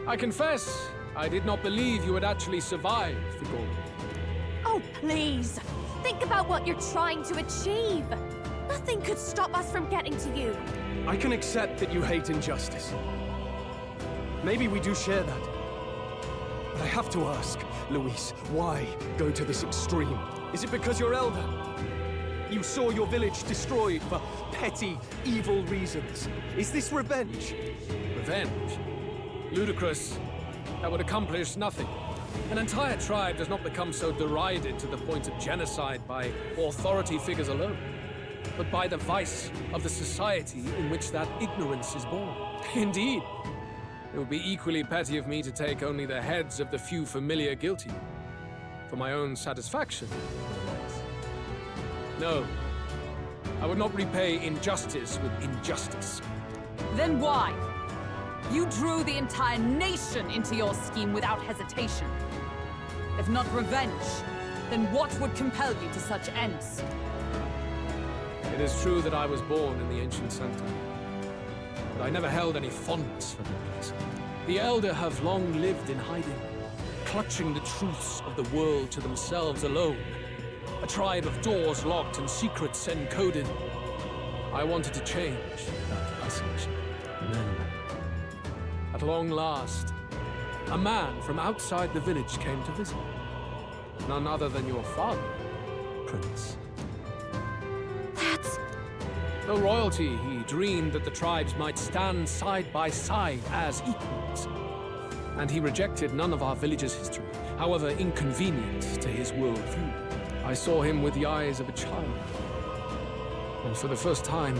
I confess, I did not believe you would actually survive the Gauntlet. Oh, please. Think about what you're trying to achieve. Nothing could stop us from getting to you. I can accept that you hate injustice. Maybe we do share that. But I have to ask, Luis, why go to this extreme? Is it because you're elder? You saw your village destroyed for petty, evil reasons. Is this revenge? Revenge? Ludicrous. That would accomplish nothing. An entire tribe does not become so derided to the point of genocide by authority figures alone, but by the vice of the society in which that ignorance is born. Indeed, it would be equally petty of me to take only the heads of the few familiar guilty, for my own satisfaction. No, I would not repay injustice with injustice. Then why? You drew the entire nation into your scheme without hesitation. If not revenge, then what would compel you to such ends? It is true that I was born in the ancient sanctum, but I never held any fondness for the place. The Elder have long lived in hiding, clutching the truths of the world to themselves alone. A tribe of doors locked and secrets encoded. I wanted to change that isolation. And then, at long last, a man from outside the village came to visit. None other than your father, Prince. That's... Though royalty, he dreamed that the tribes might stand side by side as equals. And he rejected none of our village's history, however inconvenient to his worldview. I saw him with the eyes of a child. And for the first time,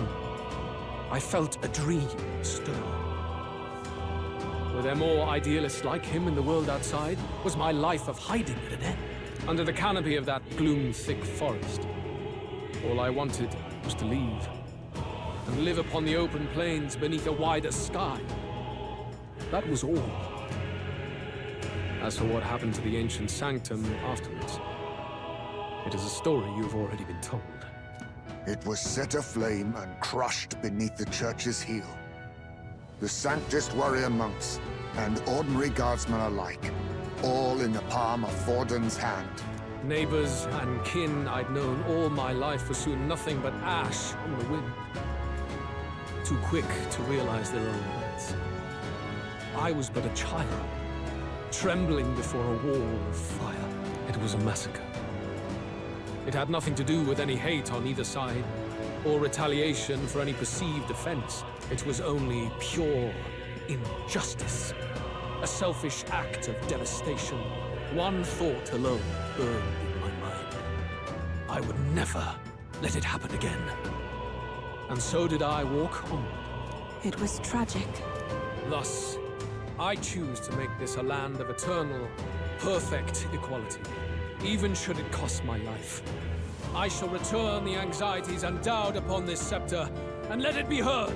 I felt a dream stir. Were there more idealists like him in the world outside? Was my life of hiding at an end? Under the canopy of that gloom-thick forest, all I wanted was to leave and live upon the open plains beneath a wider sky. That was all. As for what happened to the ancient sanctum afterwards, it is a story you've already been told. It was set aflame and crushed beneath the church's heel. The Sanctist warrior monks and ordinary guardsmen alike, all in the palm of Forden's hand. Neighbors and kin I'd known all my life were soon nothing but ash on the wind. Too quick to realize their own rights. I was but a child, trembling before a wall of fire. It was a massacre. It had nothing to do with any hate on either side, or retaliation for any perceived offense. It was only pure injustice. A selfish act of devastation. One thought alone burned in my mind. I would never let it happen again. And so did I walk onward. It was tragic. Thus, I choose to make this a land of eternal, perfect equality, even should it cost my life. I shall return the anxieties endowed upon this scepter, and let it be heard.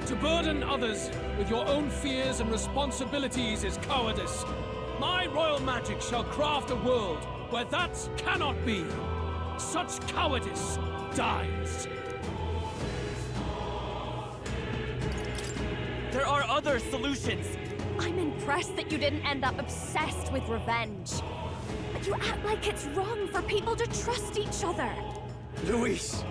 To burden others with your own fears and responsibilities is cowardice. My royal magic shall craft a world where that cannot be. Such cowardice dies. There are other solutions! I'm impressed that you didn't end up obsessed with revenge. But you act like it's wrong for people to trust each other. Luis,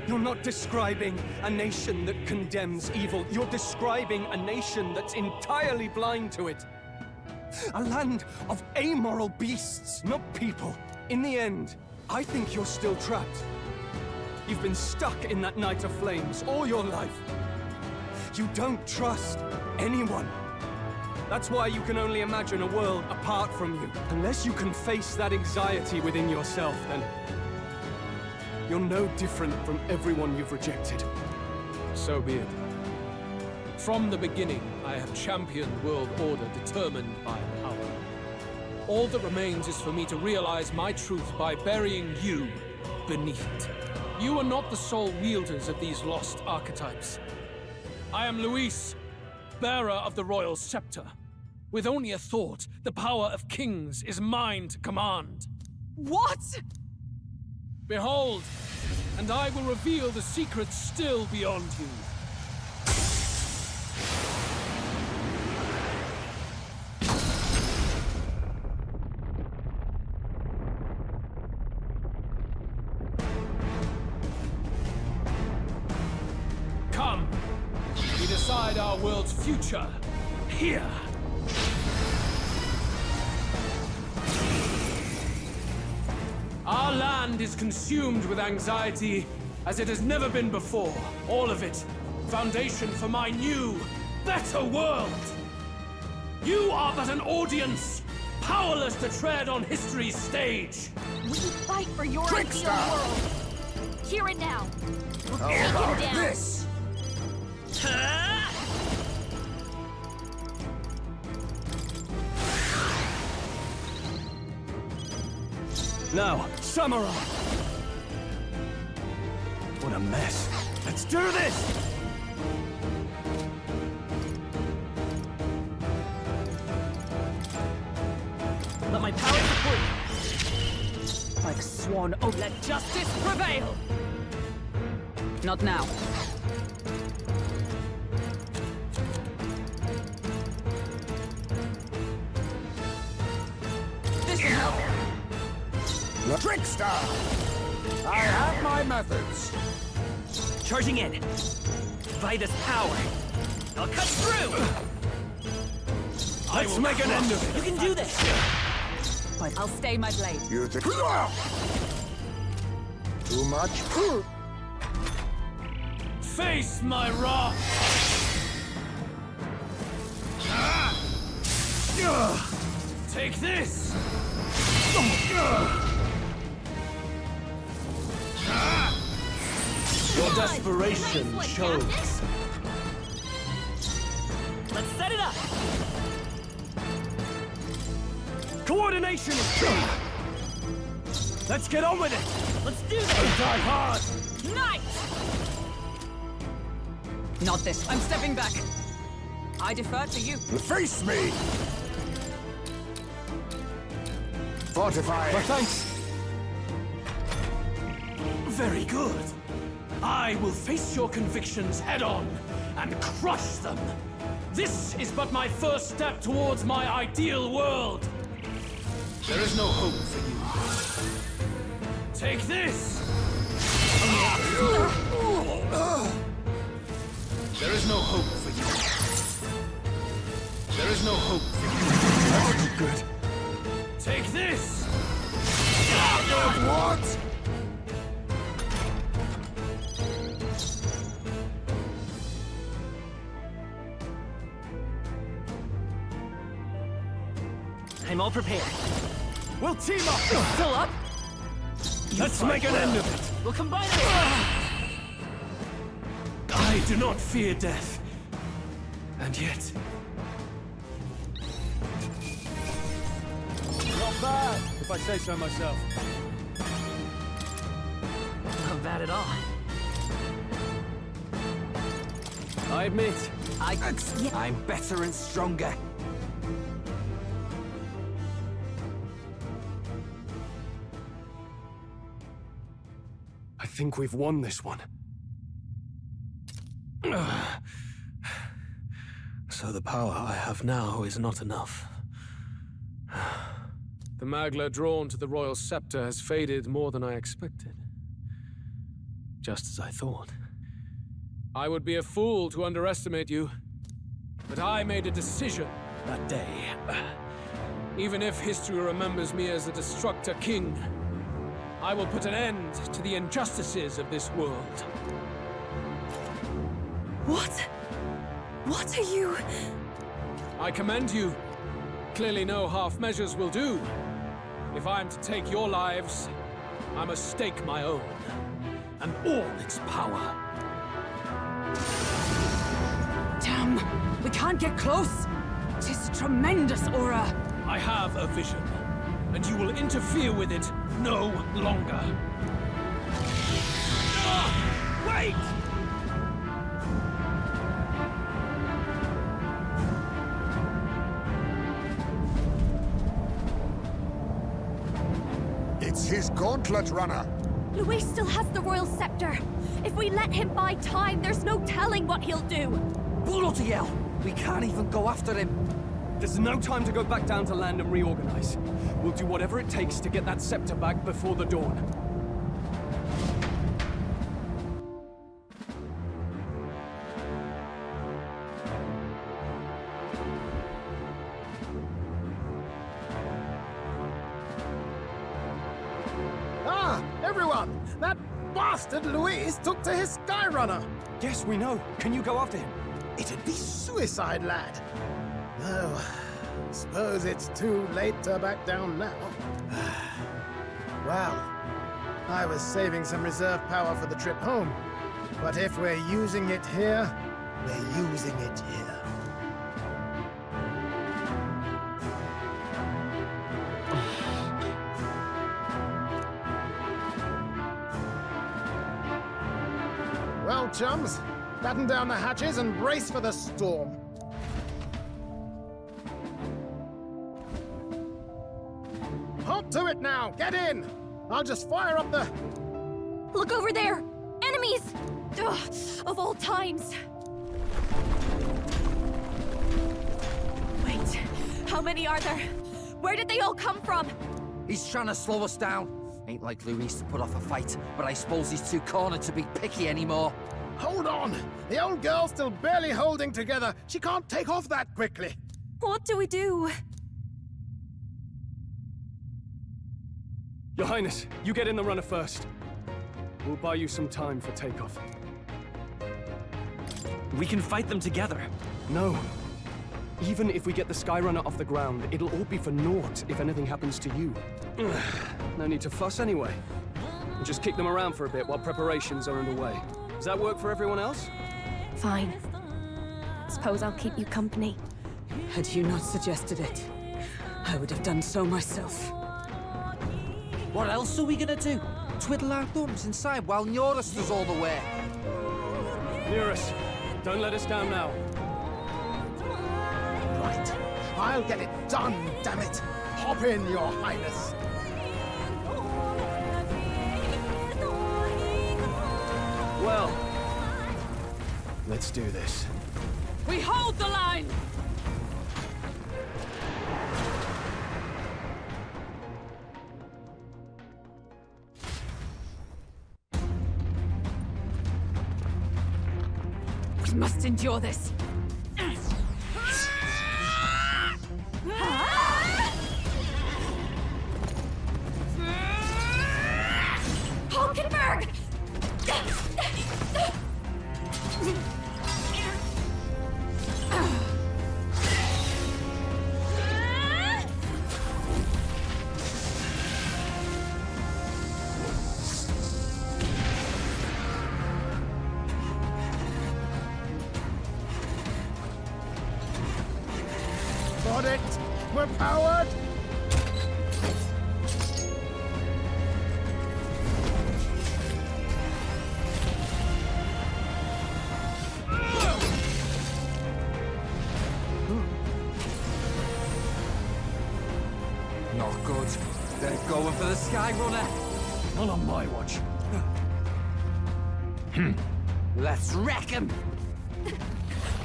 you're not describing a nation that condemns evil. You're describing a nation that's entirely blind to it. A land of amoral beasts, not people. In the end, I think you're still trapped. You've been stuck in that night of flames all your life. You don't trust anyone. That's why you can only imagine a world apart from you. Unless you can face that anxiety within yourself, then you're no different from everyone you've rejected. So be it. From the beginning, I have championed world order determined by power. All that remains is for me to realize my truth by burying you beneath it. You are not the sole wielders of these lost archetypes. I am Luis, bearer of the royal scepter. With only a thought, the power of kings is mine to command. What? Behold, and I will reveal the secrets still beyond you. our world's future here. Our land is consumed with anxiety as it has never been before. All of it, foundation for my new, better world. You are but an audience, powerless to tread on history's stage. We fight for your Trickster! ideal world. Here and now. We'll take him About down. this! Now, samurai! What a mess. Let's do this! Let my power support you. Like sworn oath, let justice prevail! Not now. This will help. Trickster! I have my methods. Charging in. Vitus power. I'll cut through! Let's make an end of it! You can do this! I'll stay my blade. You think... Too much? Face my wrath! Take this! Your desperation Nice one, shows. Candace. Let's set it up! Coordination is key! Let's get on with it! Let's do this! Die hard! Knight! Not this. I'm stepping back. I defer to you. Face me! Fortify! But thanks! Very good. I will face your convictions head-on and crush them. This is but my first step towards my ideal world. There is no hope for you. Take this! There is no hope for you. There is no hope for you. That's good. Take this! What? I'm all prepared. We'll team up! Still up? Let's make an end of it! We'll combine it! I do not fear death. And yet... Not bad, if I say so myself. Not bad at all. I admit, I'm better and stronger. I think we've won this one. So the power I have now is not enough. The Magla drawn to the royal scepter has faded more than I expected. Just as I thought. I would be a fool to underestimate you, but I made a decision that day. Even if history remembers me as a destructor king, I will put an end to the injustices of this world. What? What are you? I commend you. Clearly no half measures will do. If I am to take your lives, I must stake my own, and all its power. Damn! We can't get close! Tis a tremendous aura! I have a vision, and you will interfere with it no longer. Wait! It's his gauntlet runner. Luis still has the royal scepter. If we let him buy time, there's no telling what he'll do. Bloody hell! We can't even go after him. There's no time to go back down to land and reorganize. We'll do whatever it takes to get that scepter back before the dawn. That bastard Luis took to his Skyrunner! Yes, we know. Can you go after him? It'd be suicide, lad. Though, suppose it's too late to back down now. Well, I was saving some reserve power for the trip home. But if we're using it here, we're using it here. Well, chums, batten down the hatches and brace for the storm. Halt to it now! Get in! I'll just fire up the... Look over there! Enemies! Ugh, of all times! Wait, how many are there? Where did they all come from? He's trying to slow us down. Ain't like Luis to put off a fight, but I suppose he's too cornered to be picky anymore. Hold on! The old girl's still barely holding together. She can't take off that quickly. What do we do? Your Highness, you get in the runner first. We'll buy you some time for takeoff. We can fight them together. No. Even if we get the Skyrunner off the ground, it'll all be for naught if anything happens to you. No need to fuss anyway. We'll just kick them around for a bit while preparations are underway. Does that work for everyone else? Fine. Suppose I'll keep you company. Had you not suggested it, I would have done so myself. What else are we gonna do? Twiddle our thumbs inside while Norris does all the work. Nearest, don't let us down now. Right. I'll get it done, damn it! Hop in, Your Highness! Well, let's do this. We hold the line! We must endure this. Hulkenberg! Got it! We're powered! Not good. They're going for the Skyrunner. Not on my watch. Let's wreck him!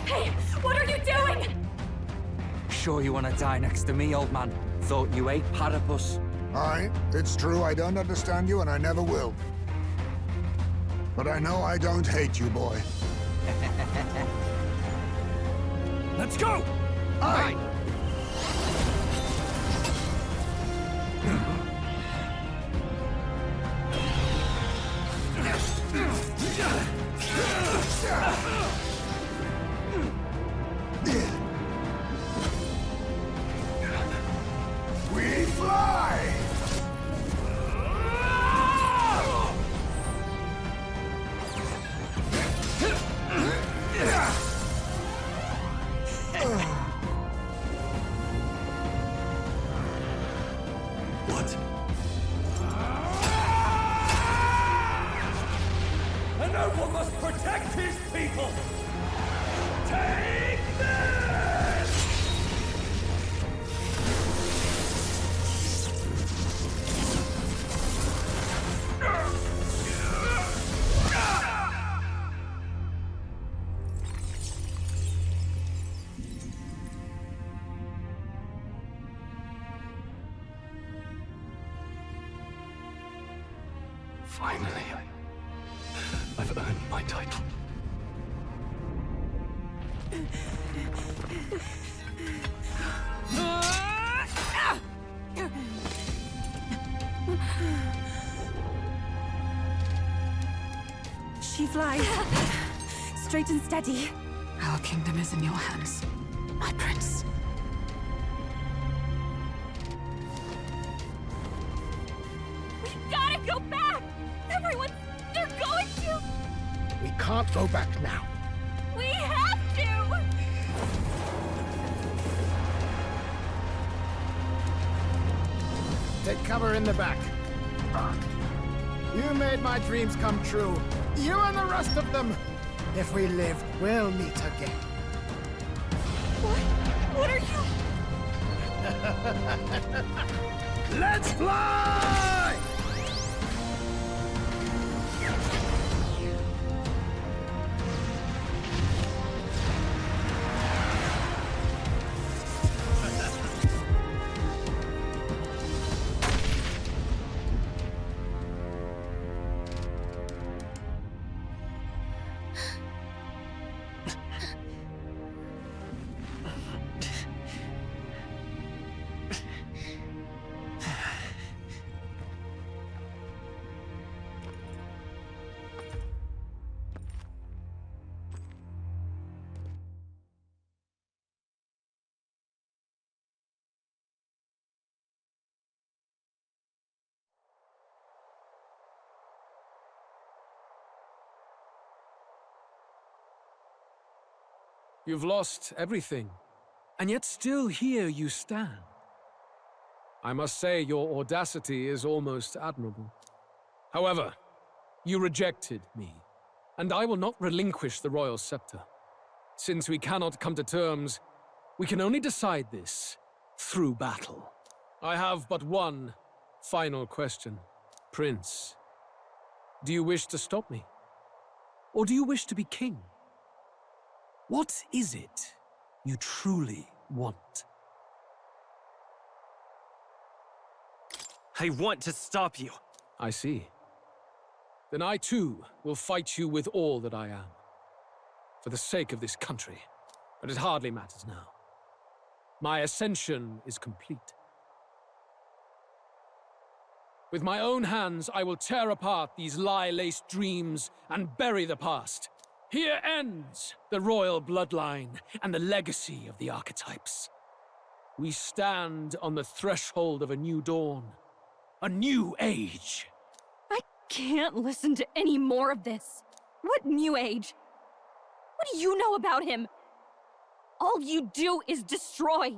Hey, what are you doing? Sure you wanna die next to me, old man? Thought you ate platypus. Aye, it's true I don't understand you and I never will. But I know I don't hate you, boy. Let's go! Aye! We fly! What? A noble must protect his people! Take this! Finally, I've earned my title. fly. Straight and steady. Our kingdom is in your hands, my prince. We gotta go back! Everyone, they're going to! We can't go back now. We have to! Take cover in the back. You made my dreams come true. You and the rest of them. If we live, we'll meet again. What are you? Let's fly! You've lost everything, and yet still here you stand. I must say your audacity is almost admirable. However, you rejected me, and I will not relinquish the royal scepter. Since we cannot come to terms, we can only decide this through battle. I have but one final question. Prince, do you wish to stop me? Or do you wish to be king? What is it you truly want? I want to stop you. I see. Then I too will fight you with all that I am. For the sake of this country. But it hardly matters now. My ascension is complete. With my own hands, I will tear apart these lie-laced dreams and bury the past. Here ends the royal bloodline and the legacy of the archetypes. We stand on the threshold of a new dawn, a new age. I can't listen to any more of this. What new age? What do you know about him? All you do is destroy.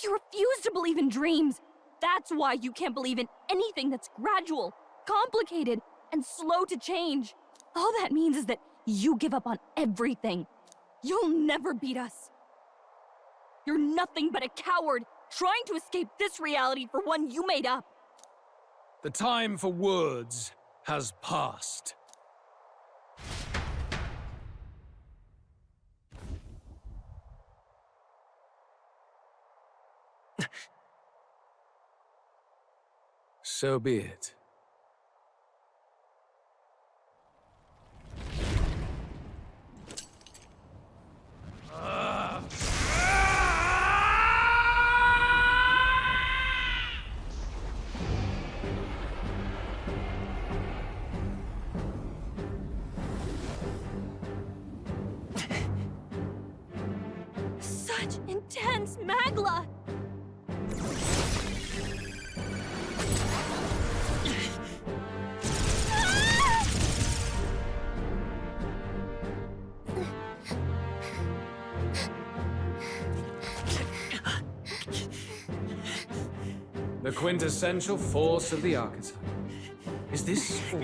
You refuse to believe in dreams. That's why you can't believe in anything that's gradual, complicated, and slow to change. All that means is that you give up on everything. You'll never beat us. You're nothing but a coward trying to escape this reality for one you made up. The time for words has passed. So be it. Such intense magla! The quintessential force of the archetype. Is this all?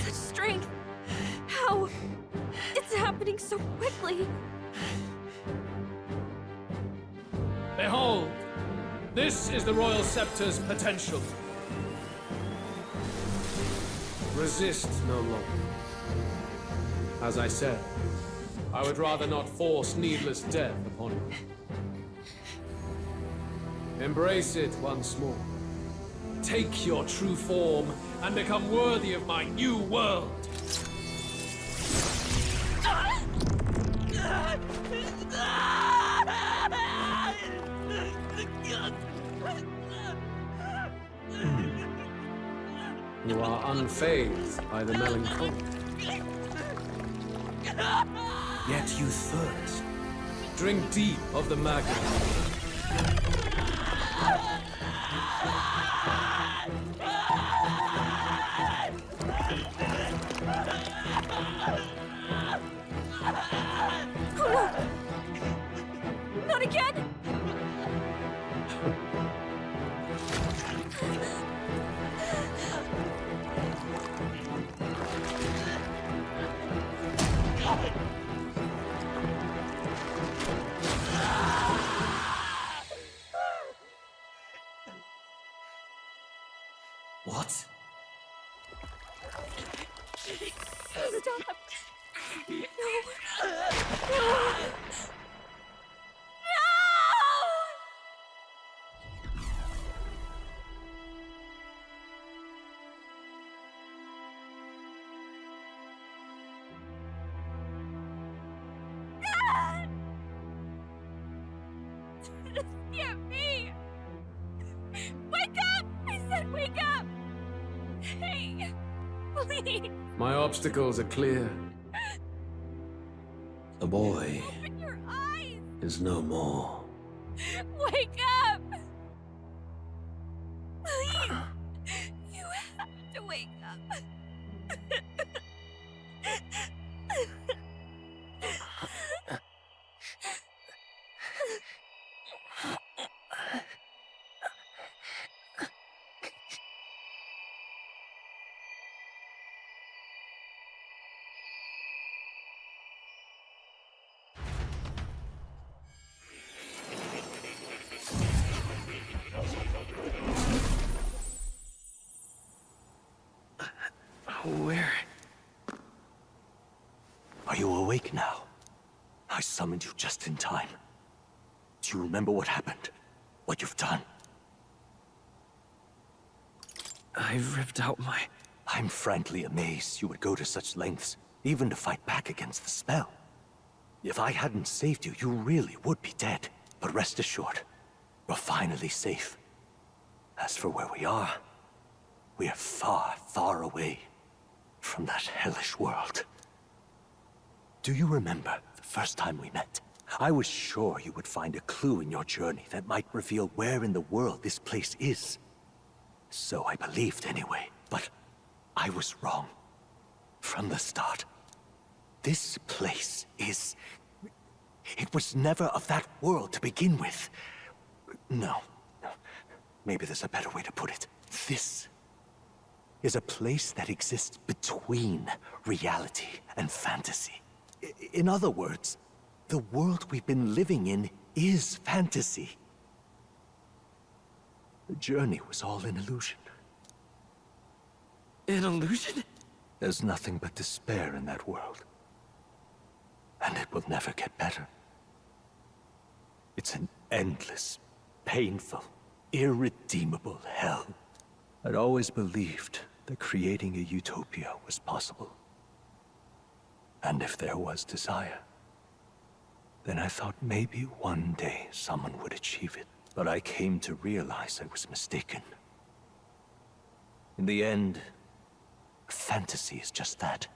Such strength! How? It's happening so quickly! Behold! This is the Royal Scepter's potential. Resist no longer. As I said, I would rather not force needless death upon you. Embrace it once more. Take your true form and become worthy of my new world. are unfazed by the melancholy. Yet you thirst. Drink deep of the Megami. Not again! What? Stop! No! No! This can't be! Wake up! I said wake up! Hey, please! My obstacles are clear. The boy Open your eyes! is no more. Wake up! Please! You have to wake up. Where? Are you awake now? I summoned you just in time. Do you remember what happened? What you've done? I ripped out my... I'm frankly amazed you would go to such lengths, even to fight back against the spell. If I hadn't saved you, you really would be dead. But rest assured, we're finally safe. As for where we are far, far away from that hellish world. Do you remember the first time we met? I was sure you would find a clue in your journey that might reveal where in the world this place is. So I believed anyway, but I was wrong. From the start. This place is... It was never of that world to begin with. No. Maybe there's a better way to put it. This is a place that exists between reality and fantasy. In other words, the world we've been living in is fantasy. The journey was all an illusion. An illusion? There's nothing but despair in that world. And it will never get better. It's an endless, painful, irredeemable hell. I'd always believed that creating a utopia was possible. And if there was desire, then I thought maybe one day someone would achieve it. But I came to realize I was mistaken. In the end, fantasy is just that.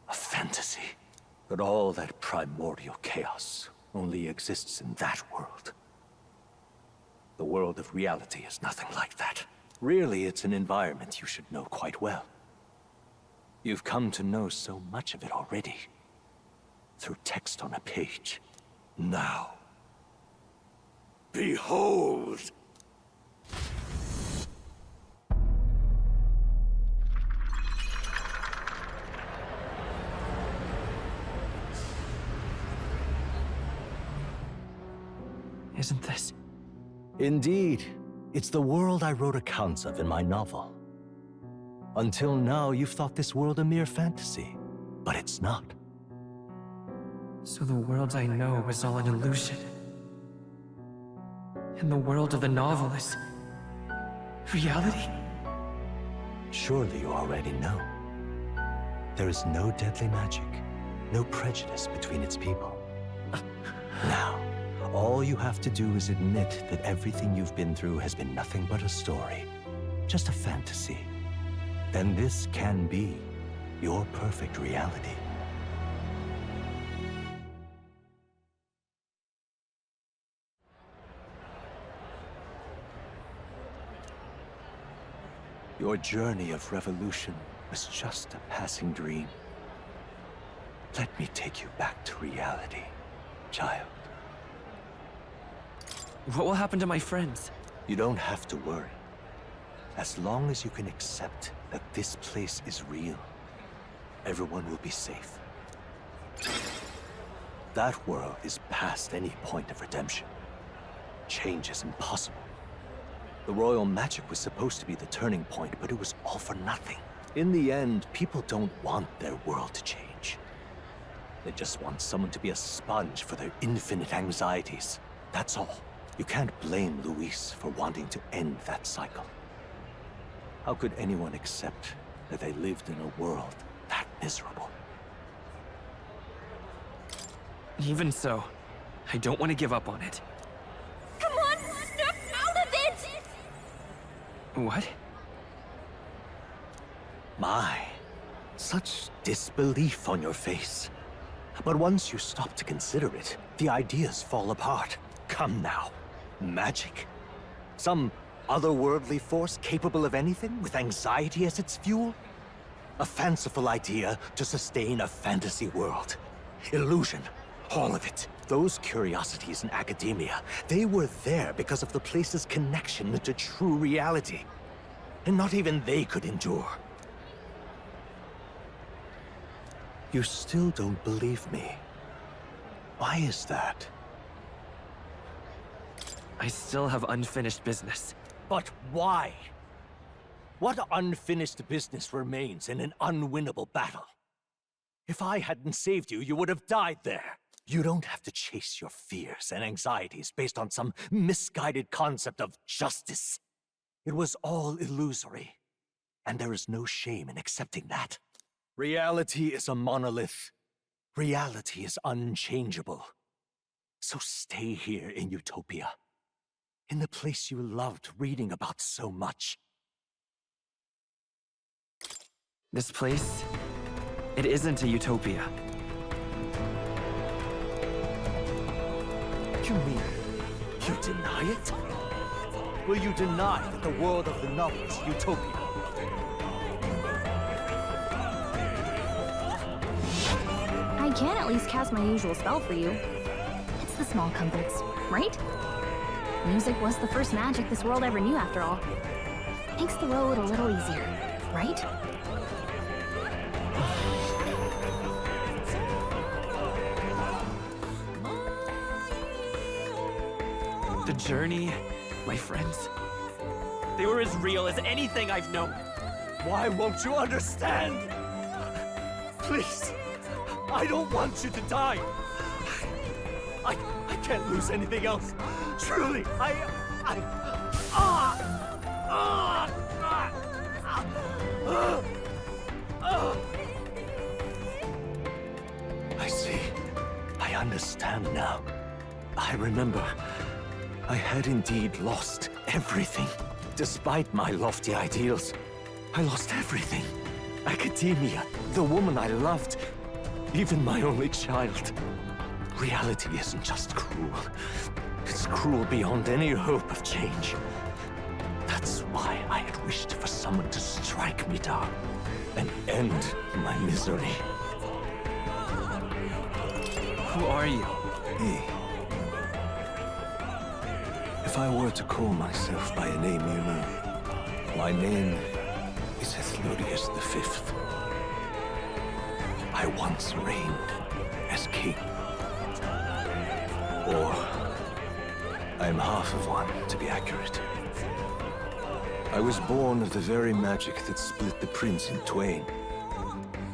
A fantasy. But all that primordial chaos only exists in that world. The world of reality is nothing like that. Really, it's an environment you should know quite well. You've come to know so much of it already. Through text on a page. Now, behold! Isn't this... Indeed. It's the world I wrote accounts of in my novel. Until now, you've thought this world a mere fantasy. But it's not. So the world I know is all an illusion. And the world of the novel is... reality? Surely you already know. There is no deadly magic, no prejudice between its people. Now, all you have to do is admit that everything you've been through has been nothing but a story. Just a fantasy. then this can be your perfect reality. Your journey of revolution was just a passing dream. Let me take you back to reality, child. What will happen to my friends? You don't have to worry. As long as you can accept that this place is real, everyone will be safe. That world is past any point of redemption. Change is impossible. The royal magic was supposed to be the turning point, but it was all for nothing. In the end, people don't want their world to change. They just want someone to be a sponge for their infinite anxieties. That's all. You can't blame Luis for wanting to end that cycle. How could anyone accept that they lived in a world that miserable? Even so, I don't want to give up on it. Come on, snap out of it! What? My, such disbelief on your face. But once you stop to consider it, the ideas fall apart. Come now. Magic? Some otherworldly force capable of anything, with anxiety as its fuel? A fanciful idea to sustain a fantasy world. Illusion. All of it. Those curiosities in academia, they were there because of the place's connection to true reality. And not even they could endure. You still don't believe me. Why is that? I still have unfinished business. But why? What unfinished business remains in an unwinnable battle? If I hadn't saved you, you would have died there. You don't have to chase your fears and anxieties based on some misguided concept of justice. It was all illusory, and there is no shame in accepting that. Reality is a monolith. Reality is unchangeable. So stay here in Utopia, in the place you loved reading about so much. This place, it isn't a utopia. You mean you deny it? Will you deny that the world of the novel is utopia? I can at least cast my usual spell for you. It's the small comforts, right? Music was the first magic this world ever knew, after all. Makes the road a little easier, right? The journey, my friends, they were as real as anything I've known. Why won't you understand? Please, I don't want you to die. I can't lose anything else. Truly, I see. I understand now. I remember. I had indeed lost everything. Despite my lofty ideals, I lost everything. Academia, the woman I loved, even my only child. Reality isn't just cruel. It's cruel beyond any hope of change. That's why I had wished for someone to strike me down and end my misery. Who are you? Me. If I were to call myself by a name you know, my name is Athlodius V. I once reigned as king. Or, I'm half of one, to be accurate. I was born of the very magic that split the prince in twain,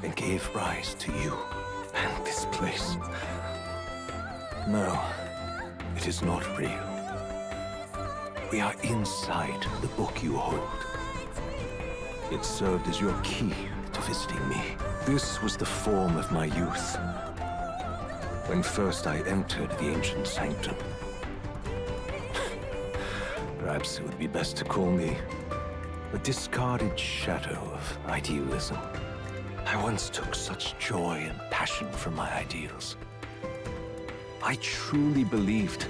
and gave rise to you and this place. No, it is not real. We are inside the book you hold. It served as your key to visiting me. This was the form of my youth, when first I entered the ancient sanctum. Perhaps it would be best to call me a discarded shadow of idealism. I once took such joy and passion for my ideals. I truly believed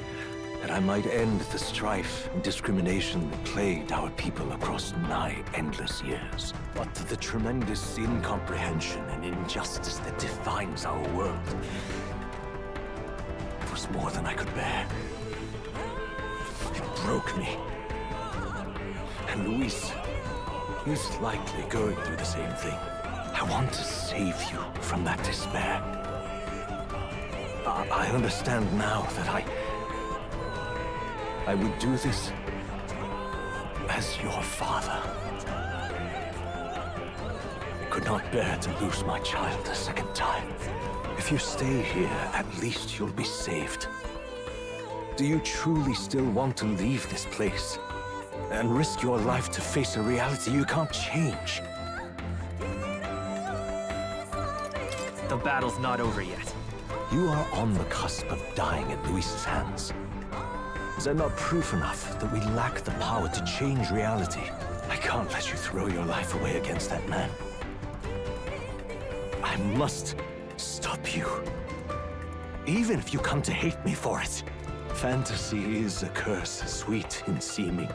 that I might end the strife and discrimination that plagued our people across nigh endless years. But the tremendous incomprehension and injustice that defines our world was more than I could bear. It broke me. And Luis is likely going through the same thing. I want to save you from that despair. I understand now that I would do this as your father. I could not bear to lose my child a second time. If you stay here, at least you'll be saved. Do you truly still want to leave this place and risk your life to face a reality you can't change? The battle's not over yet. You are on the cusp of dying at Luis's hands. Is that not proof enough that we lack the power to change reality? I can't let you throw your life away against that man. I must stop you. Even if you come to hate me for it. Fantasy is a curse, sweet in seeming.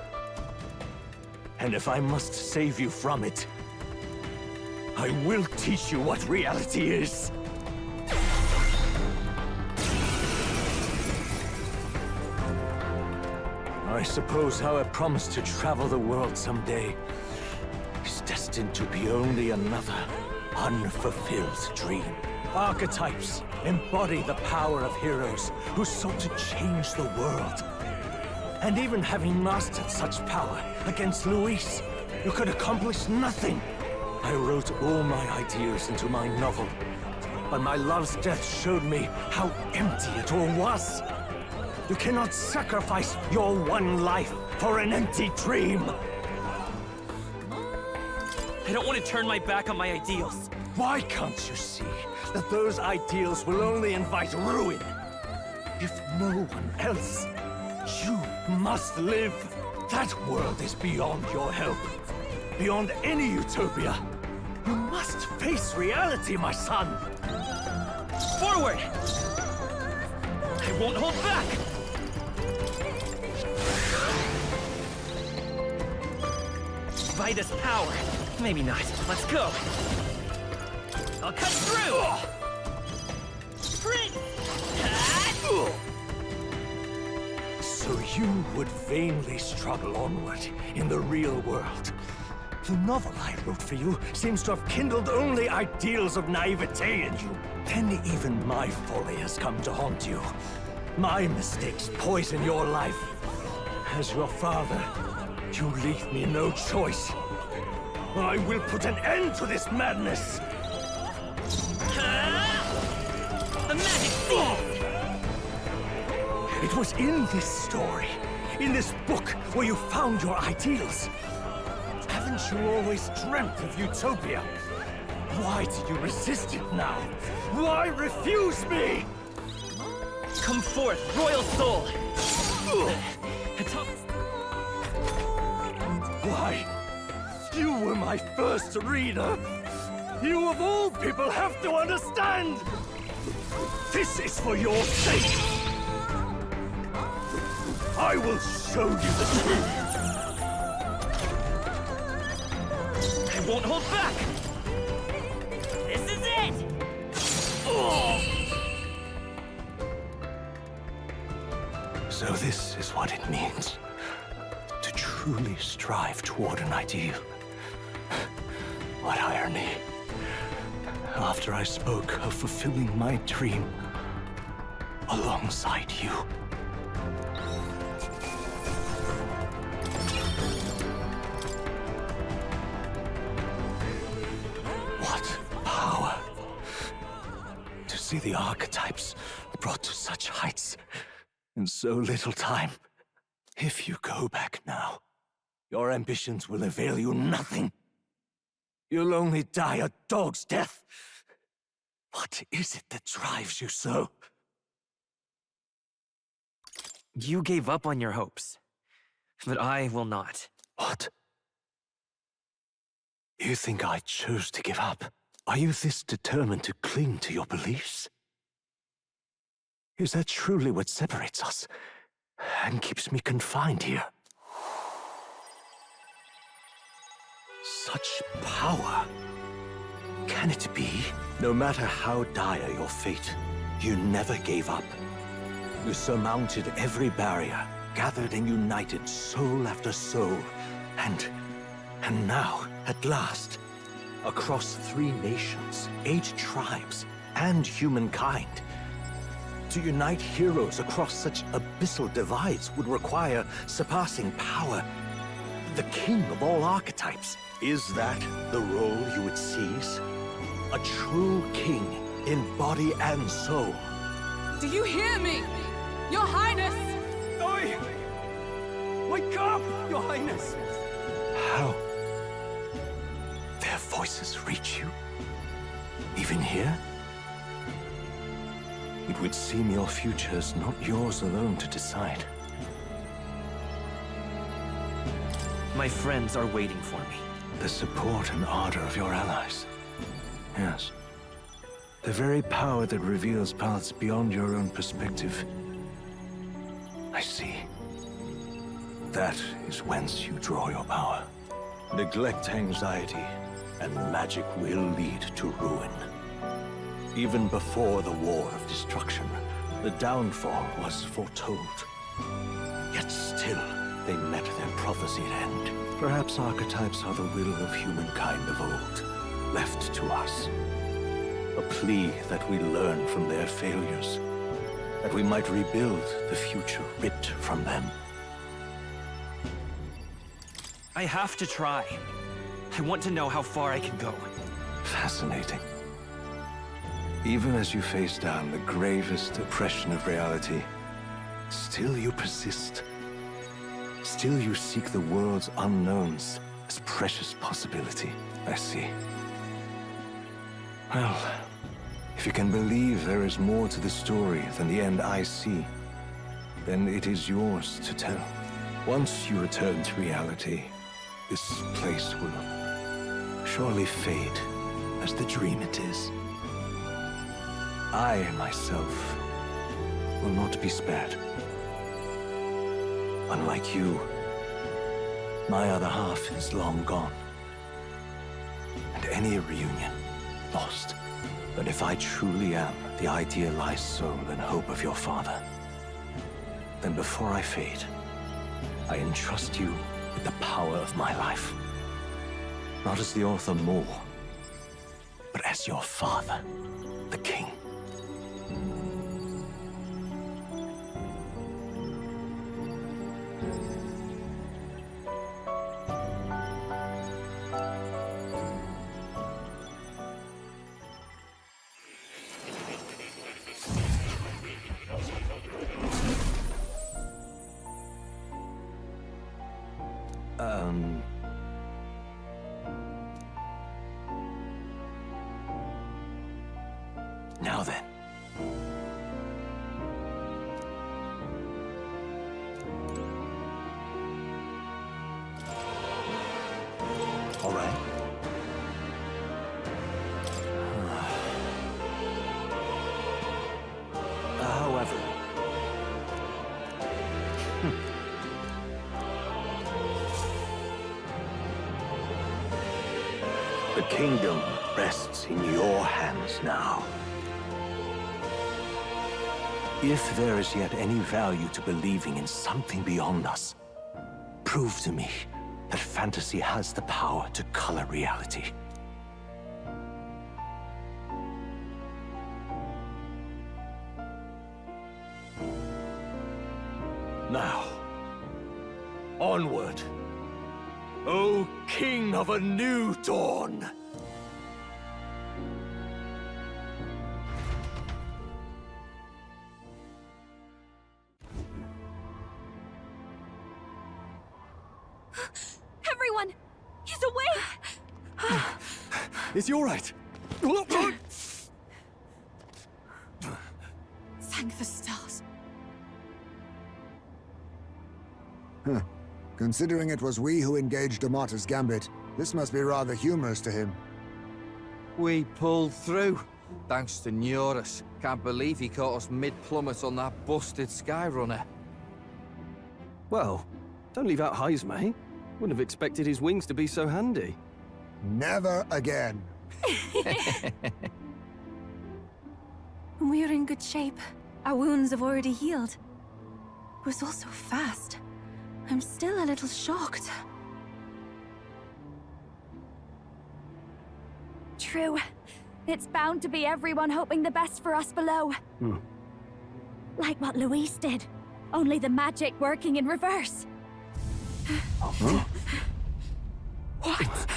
And if I must save you from it, I will teach you what reality is. I suppose our promise to travel the world someday is destined to be only another unfulfilled dream. Archetypes embody the power of heroes who sought to change the world. And even having mastered such power against Luis, you could accomplish nothing. I wrote all my ideas into my novel, but my love's death showed me how empty it all was. You cannot sacrifice your one life for an empty dream. I don't want to turn my back on my ideals. Why can't you see that those ideals will only invite ruin? If no one else, you must live. That world is beyond your help. Beyond any utopia. You must face reality, my son. Forward! I won't hold back! Vitus power. Maybe not. Let's go. I'll cut through! Sprint! So you would vainly struggle onward in the real world. The novel I wrote for you seems to have kindled only ideals of naivete in you. Then even my folly has come to haunt you. My mistakes poison your life. As your father, you leave me no choice. I will put an end to this madness! The magic seed! It was in this story, in this book, where you found your ideals. Haven't you always dreamt of utopia? Why do you resist it now? Why refuse me? Come forth, royal soul! Why? You were my first reader. You of all people have to understand. This is for your sake. I will show you the truth. I won't hold back! This is it! So this is what it means to truly strive toward an ideal. What irony. After I spoke of fulfilling my dream alongside you. What power to see the archetypes brought to such heights in so little time. If you go back now, your ambitions will avail you nothing. You'll only die a dog's death. What is it that drives you so? You gave up on your hopes, but I will not. What? You think I chose to give up? Are you this determined to cling to your beliefs? Is that truly what separates us and keeps me confined here? Such power. Can it be? No matter how dire your fate, you never gave up. You surmounted every barrier, gathered and united soul after soul, and now, at last, across 3 nations, 8 tribes, and humankind. To unite heroes across such abyssal divides would require surpassing power. The king of all archetypes. Is that the role you would seize? A true king in body and soul. Do you hear me? Your Highness! Oi! Wake up, Your Highness! How? Their voices reach you? Even here? It would seem your future is not yours alone to decide. My friends are waiting for me. The support and ardor of your allies. Yes. The very power that reveals paths beyond your own perspective. I see. That is whence you draw your power. Neglect anxiety, and magic will lead to ruin. Even before the War of Destruction, the downfall was foretold. Yet still, they met their prophesied end. Perhaps archetypes are the will of humankind of old, left to us. A plea that we learn from their failures, that we might rebuild the future ripped from them. I have to try. I want to know how far I can go. Fascinating. Even as you face down the gravest oppression of reality, still you persist. Still you seek the world's unknowns as precious possibility. I see. Well, if you can believe there is more to the story than the end I see, then it is yours to tell. Once you return to reality, this place will surely fade as the dream it is. I, myself, will not be spared. Unlike you, my other half is long gone. And any reunion, lost. But if I truly am the idealized soul and hope of your father, then before I fade, I entrust you with the power of my life. Not as the author more, but as your father, the king. Now then. All right. However, the kingdom rests in your hands now. If there is yet any value to believing in something beyond us, prove to me that fantasy has the power to color reality. Now, onward, O King of a new dawn! Everyone! He's awake! Is he all right? Thank the stars. Considering it was we who engaged Amata's gambit, This must be rather humorous to him. We pulled through, thanks to Neurus. Can't believe he caught us mid-plummet on that busted Skyrunner. Well, don't leave out Heismay. Wouldn't have expected his wings to be so handy. Never again. We're in good shape. Our wounds have already healed. It was all so fast. I'm still a little shocked. True. It's bound to be everyone hoping the best for us below. Like what Luis did. Only the magic working in reverse. What?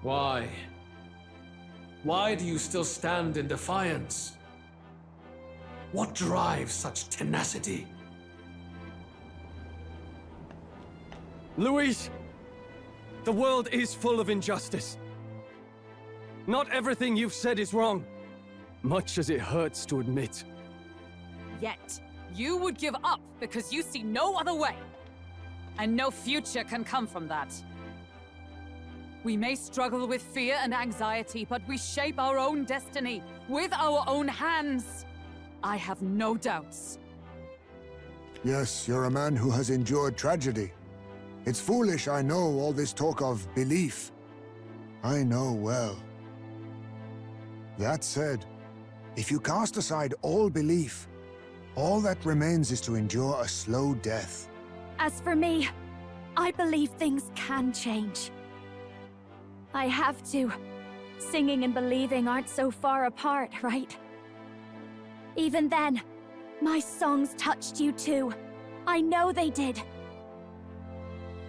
Why? Why do you still stand in defiance? What drives such tenacity? Luis! The world is full of injustice. Not everything you've said is wrong, much as it hurts to admit. Yet, you would give up because you see no other way. And no future can come from that. We may struggle with fear and anxiety, but we shape our own destiny with our own hands. I have no doubts. Yes, you're a man who has endured tragedy. It's foolish, I know, all this talk of belief. I know well. That said, if you cast aside all belief, all that remains is to endure a slow death. As for me, I believe things can change. I have to. Singing and believing aren't so far apart, right? Even then, my songs touched you too. I know they did.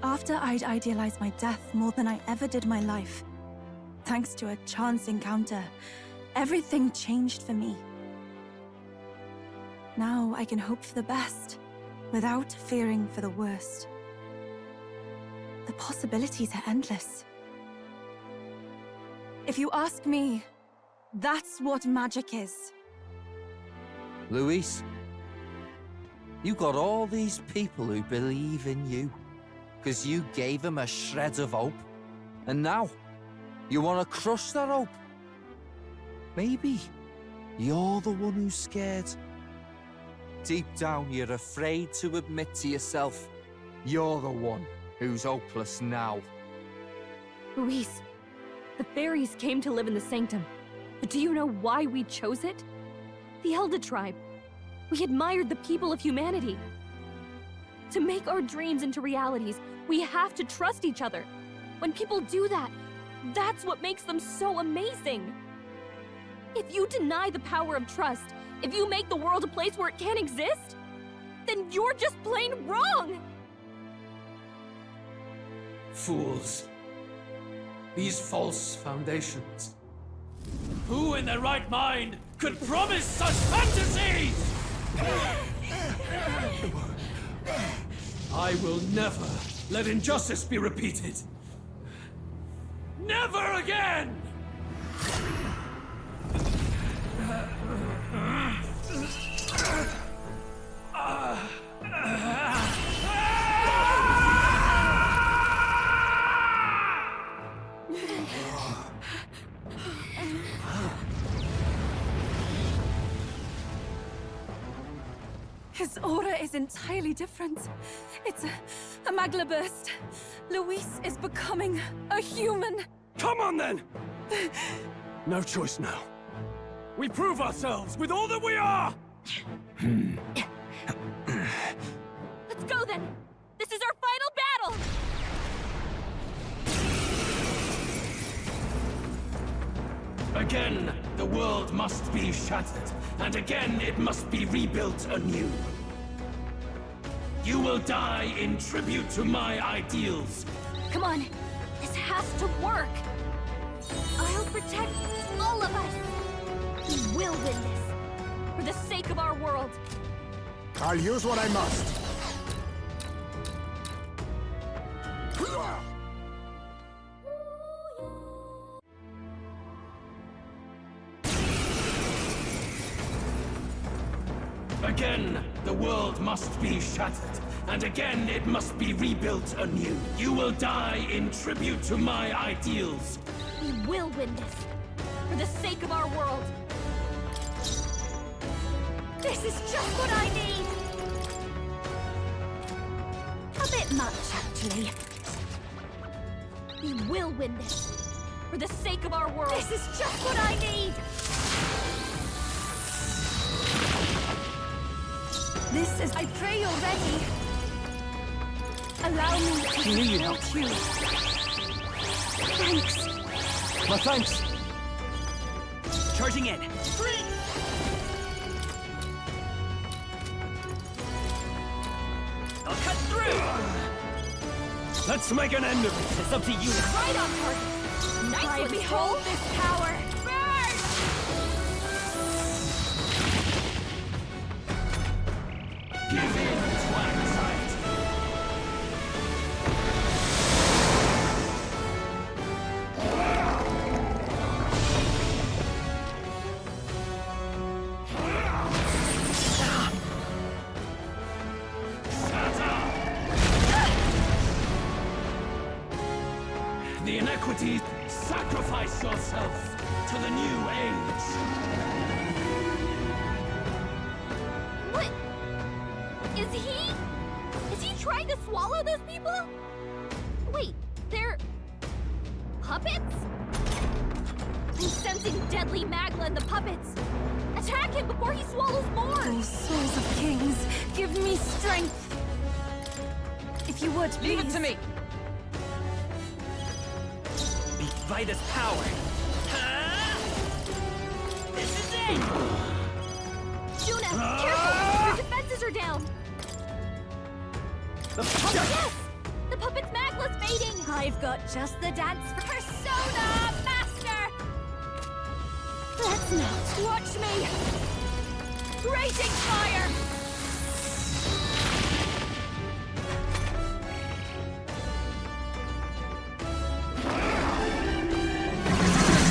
After I'd idealized my death more than I ever did my life, thanks to a chance encounter, everything changed for me. Now I can hope for the best, without fearing for the worst. The possibilities are endless. If you ask me, that's what magic is. Luis, you got all these people who believe in you, because you gave them a shred of hope. And now, you want to crush that hope. Maybe you're the one who's scared. Deep down, you're afraid to admit to yourself, you're the one who's hopeless now. Luis, the fairies came to live in the sanctum. But do you know why we chose it? The Elder tribe. We admired the people of humanity. To make our dreams into realities, we have to trust each other. When people do that, that's what makes them so amazing. If you deny the power of trust, if you make the world a place where it can't exist, then you're just plain wrong! Fools. These false foundations. Who in their right mind could promise such fantasies? I will never let injustice be repeated. Never again! His aura is entirely different. It's a magla burst. Luis is becoming a human. Come on then! No choice now. We prove ourselves with all that we are! Let's go then! This is our final battle! Again, the world must be shattered, and again it must be rebuilt anew. You will die in tribute to my ideals. Come on, this has to work! I'll protect all of us! We will win this! For the sake of our world! I'll use what I must. Again, the world must be shattered, and again it must be rebuilt anew. You will die in tribute to my ideals. We will win this! For the sake of our world! This is just what I need! A bit much, actually. We will win this! For the sake of our world! This is just what I need! This is... I pray you're ready. Allow me to support you. Thanks! My thanks! Charging in. I'll cut through! Let's make an end of it! It's up to you now. Right on target! Nice I one, behold Skull. this power. Burn! Give in to anxiety. The inequity, sacrifice yourself to the new age. What? Is he trying to swallow those people? Wait, they're... puppets? I'm sensing deadly magma in the puppets. Attack him before he swallows more! Oh, souls of kings, give me strength. If you would, please. Leave it to me. By this power. Huh? This is it! Juna, careful! Your defenses are down! Yes! The puppet's magma's fading! I've got just the dance for Persona Master! Let's not. Watch me! Raging fire!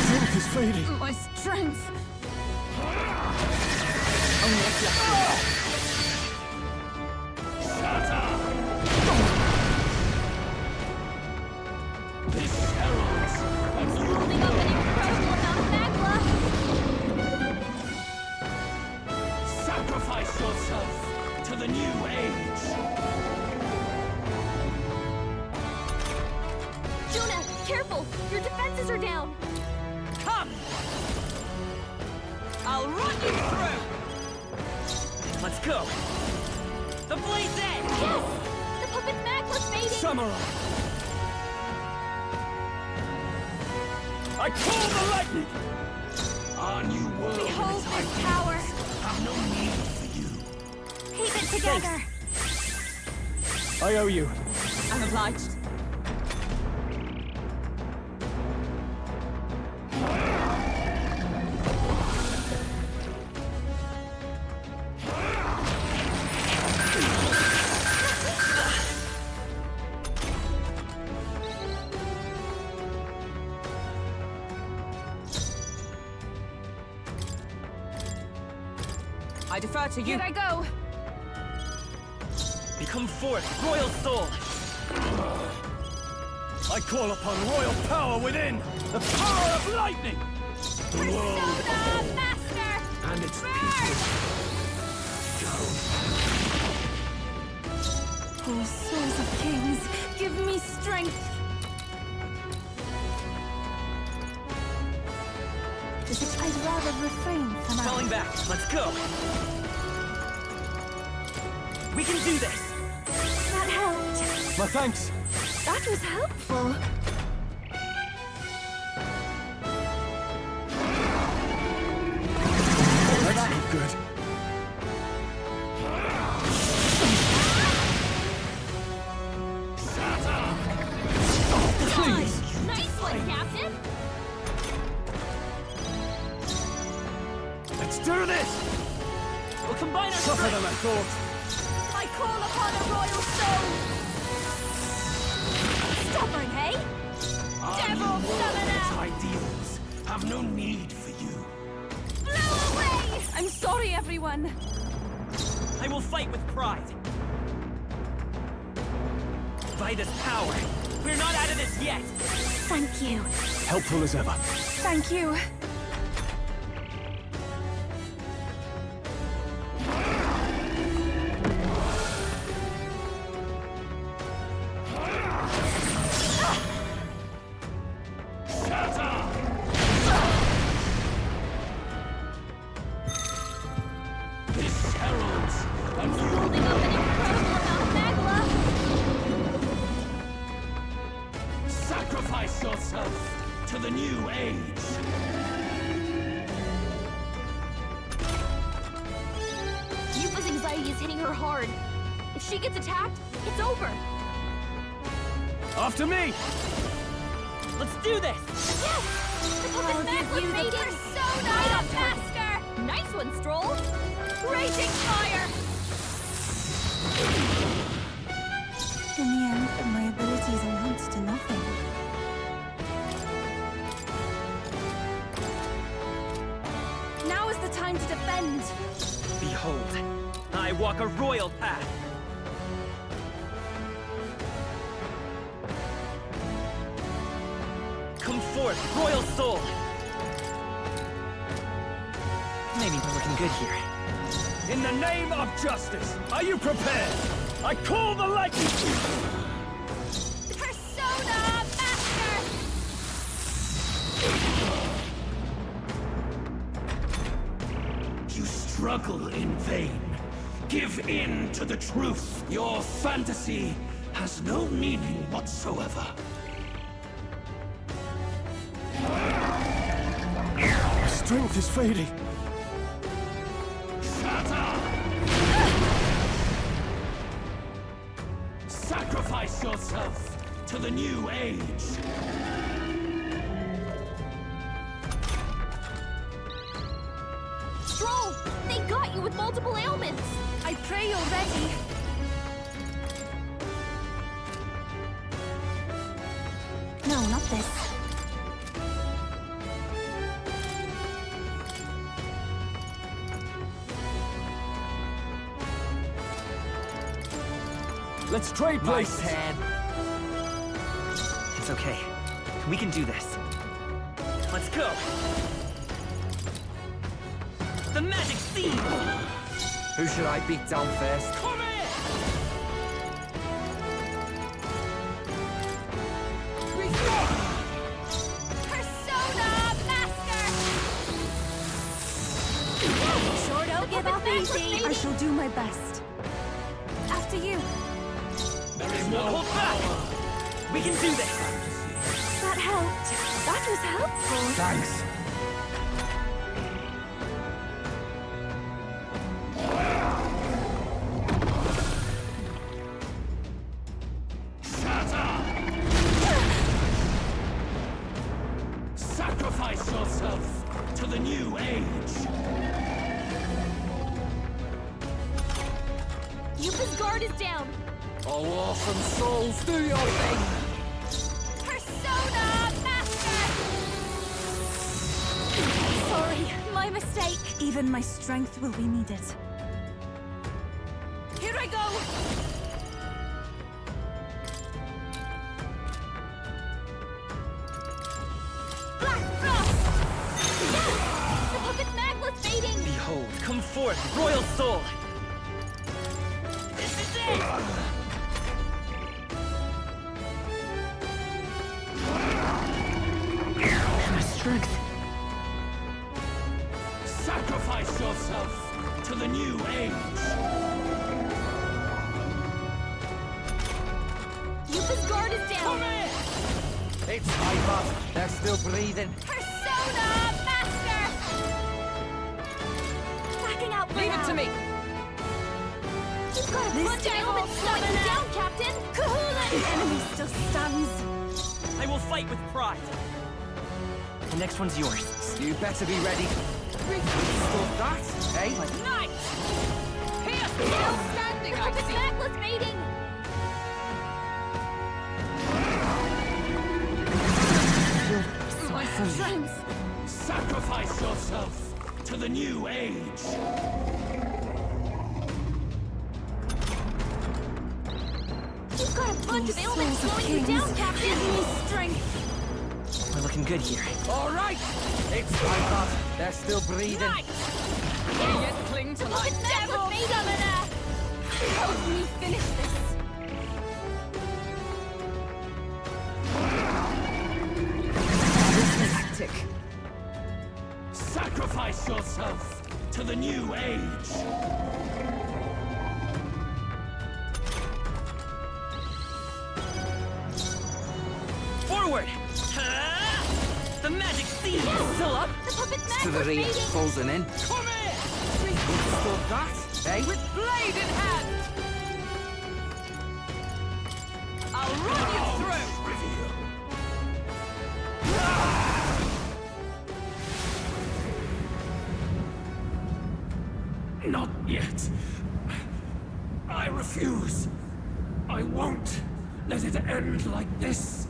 Strength is fading. my strength. This heralds a new Holding up an incredible amount of magma! sacrifice yourself to the new age. Juna, careful! Your defenses are down! Come! I'll run you through! Let's go! The blade's end! Yes! The puppet's magma's fading! Samurai! I call the lightning! Our new world and Behold its this ideals power. have no need for you. Keep it together! I owe you. I'm obliged. I defer to you. Here I go. Become forth, royal soul! I call upon royal power within! The power of lightning! The world Persona Master! and its people. Oh, souls of kings, give me strength. I'd rather refrain from Falling back, let's go! We can do this! That helped. My thanks! That was helpful. That's no good. Nice one, Captain! than I thought. I call upon a royal soul! Stubborn, hey? Devil summoner! Ideals have no need for you. Blow away! I'm sorry, everyone. I will fight with pride. By this power, we're not out of this yet. Thank you. Helpful as ever. Thank you. Sacrifice yourself to the new age. Yupa's anxiety is hitting her hard. If she gets attacked, it's over. After me! Let's do this! Yes! I'll give you the persona! Right up, master! Nice one, Stroll! Raging fire! In the end, my abilities amount to nothing. Now is the time to defend. Behold, I walk a royal path. Come forth, royal soul! Maybe we're looking good here. In the name of justice, are you prepared? I call the lightning! Persona Master! You struggle in vain. Give in to the truth. Your fantasy has no meaning whatsoever. Strength is fading. Shut up! Sacrifice yourself to the new age. Stroll! They got you with multiple ailments! I pray you're ready. No, not this. Let's trade places. My turn. It's okay. We can do this. Let's go. The magic seed! Who should I beat down first? Come here! Persona Master! Sure don't give up easy. I shall do my best. After you. There is No no hold back! We can do this! That helped. That was helpful. Thanks. Shut up! Sacrifice yourself to the new age. Yupa's guard is down! Oh, awesome souls, do your thing! Persona Master! Sorry, my mistake. Even my strength will be needed. Here I go! Black Frost! Yes! The puppet's magma's fading! Behold, come forth, royal soul! This is it! My strength. Sacrifice yourself to the new age. Yupa's guard is down! It's hyper. They're still breathing. Persona Master! Backing out for Leave now. it to me. You've got a bunch of ailments slowing you down, Captain! Kahuna! The enemy still stands. I will fight with pride. The next one's yours. You better be ready. Stop that, eh? Night! Pierce Still standing, I see. Necklace mating! My strength! Sacrifice yourself to the new age. You've got a bunch of ailments slowing you down, Captain! Give me strength! We're looking good here. All right! It's time up. They're still breathing. Right! Yet cling to life. Devil summoner! Help me finish this! Tick. Sacrifice yourself to the new age. Forward! The magic seed is still up. The puppet's To the necklace rear, mating! closing in. Come here! Stop that, eh? With blade in hand! I'll run you through! Not yet. I refuse. I won't let it end like this.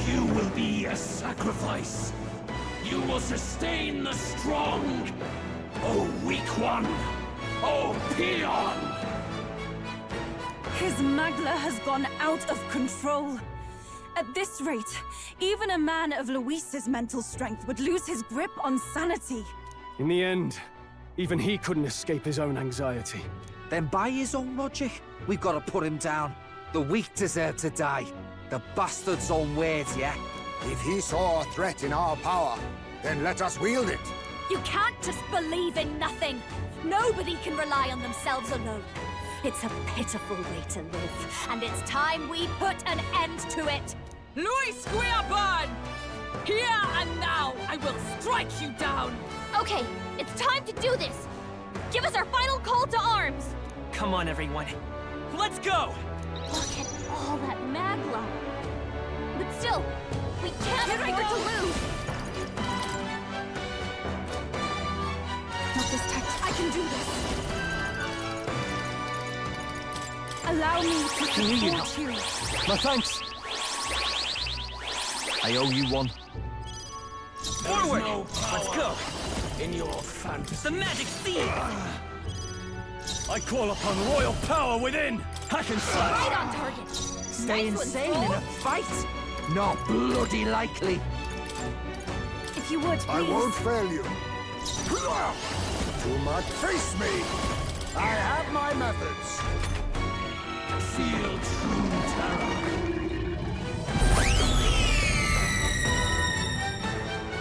You will be a sacrifice. You will sustain the strong. Oh, weak one. Oh, peon. His Magla has gone out of control. At this rate, even a man of Luis's mental strength would lose his grip on sanity. In the end, even he couldn't escape his own anxiety. Then by his own logic, we've got to put him down. The weak deserve to die. The bastard's own words, yeah? If he saw a threat in our power, then let us wield it. You can't just believe in nothing! Nobody can rely on themselves alone. It's a pitiful way to live, and it's time we put an end to it! Luis Guiaban! Here and now, I will strike you down! Okay, it's time to do this! Give us our final call to arms! Come on, everyone. Let's go! Look at all that magla! But still, we can't afford to lose! Not this time. I can do this. Allow me to support you. My thanks! I owe you one. Forward! No Let's go! in your fantasy. The magic seed! I call upon royal power within! Hack and slash! Right on target! Stay Nice one, insane Paul. in a fight? Not bloody likely. If you would, please. I won't fail you. Too much. Face me! I have my methods. Feel true terror.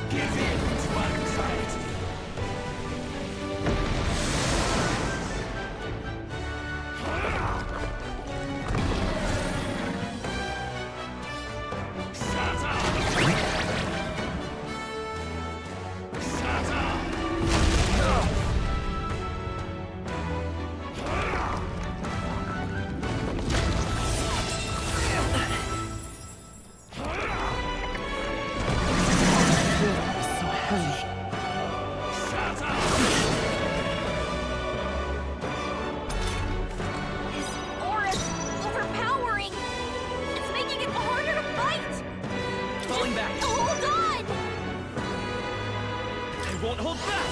Give in to anxiety. His aura's overpowering! It's making it harder to fight! Falling back. Hold on! I won't hold back!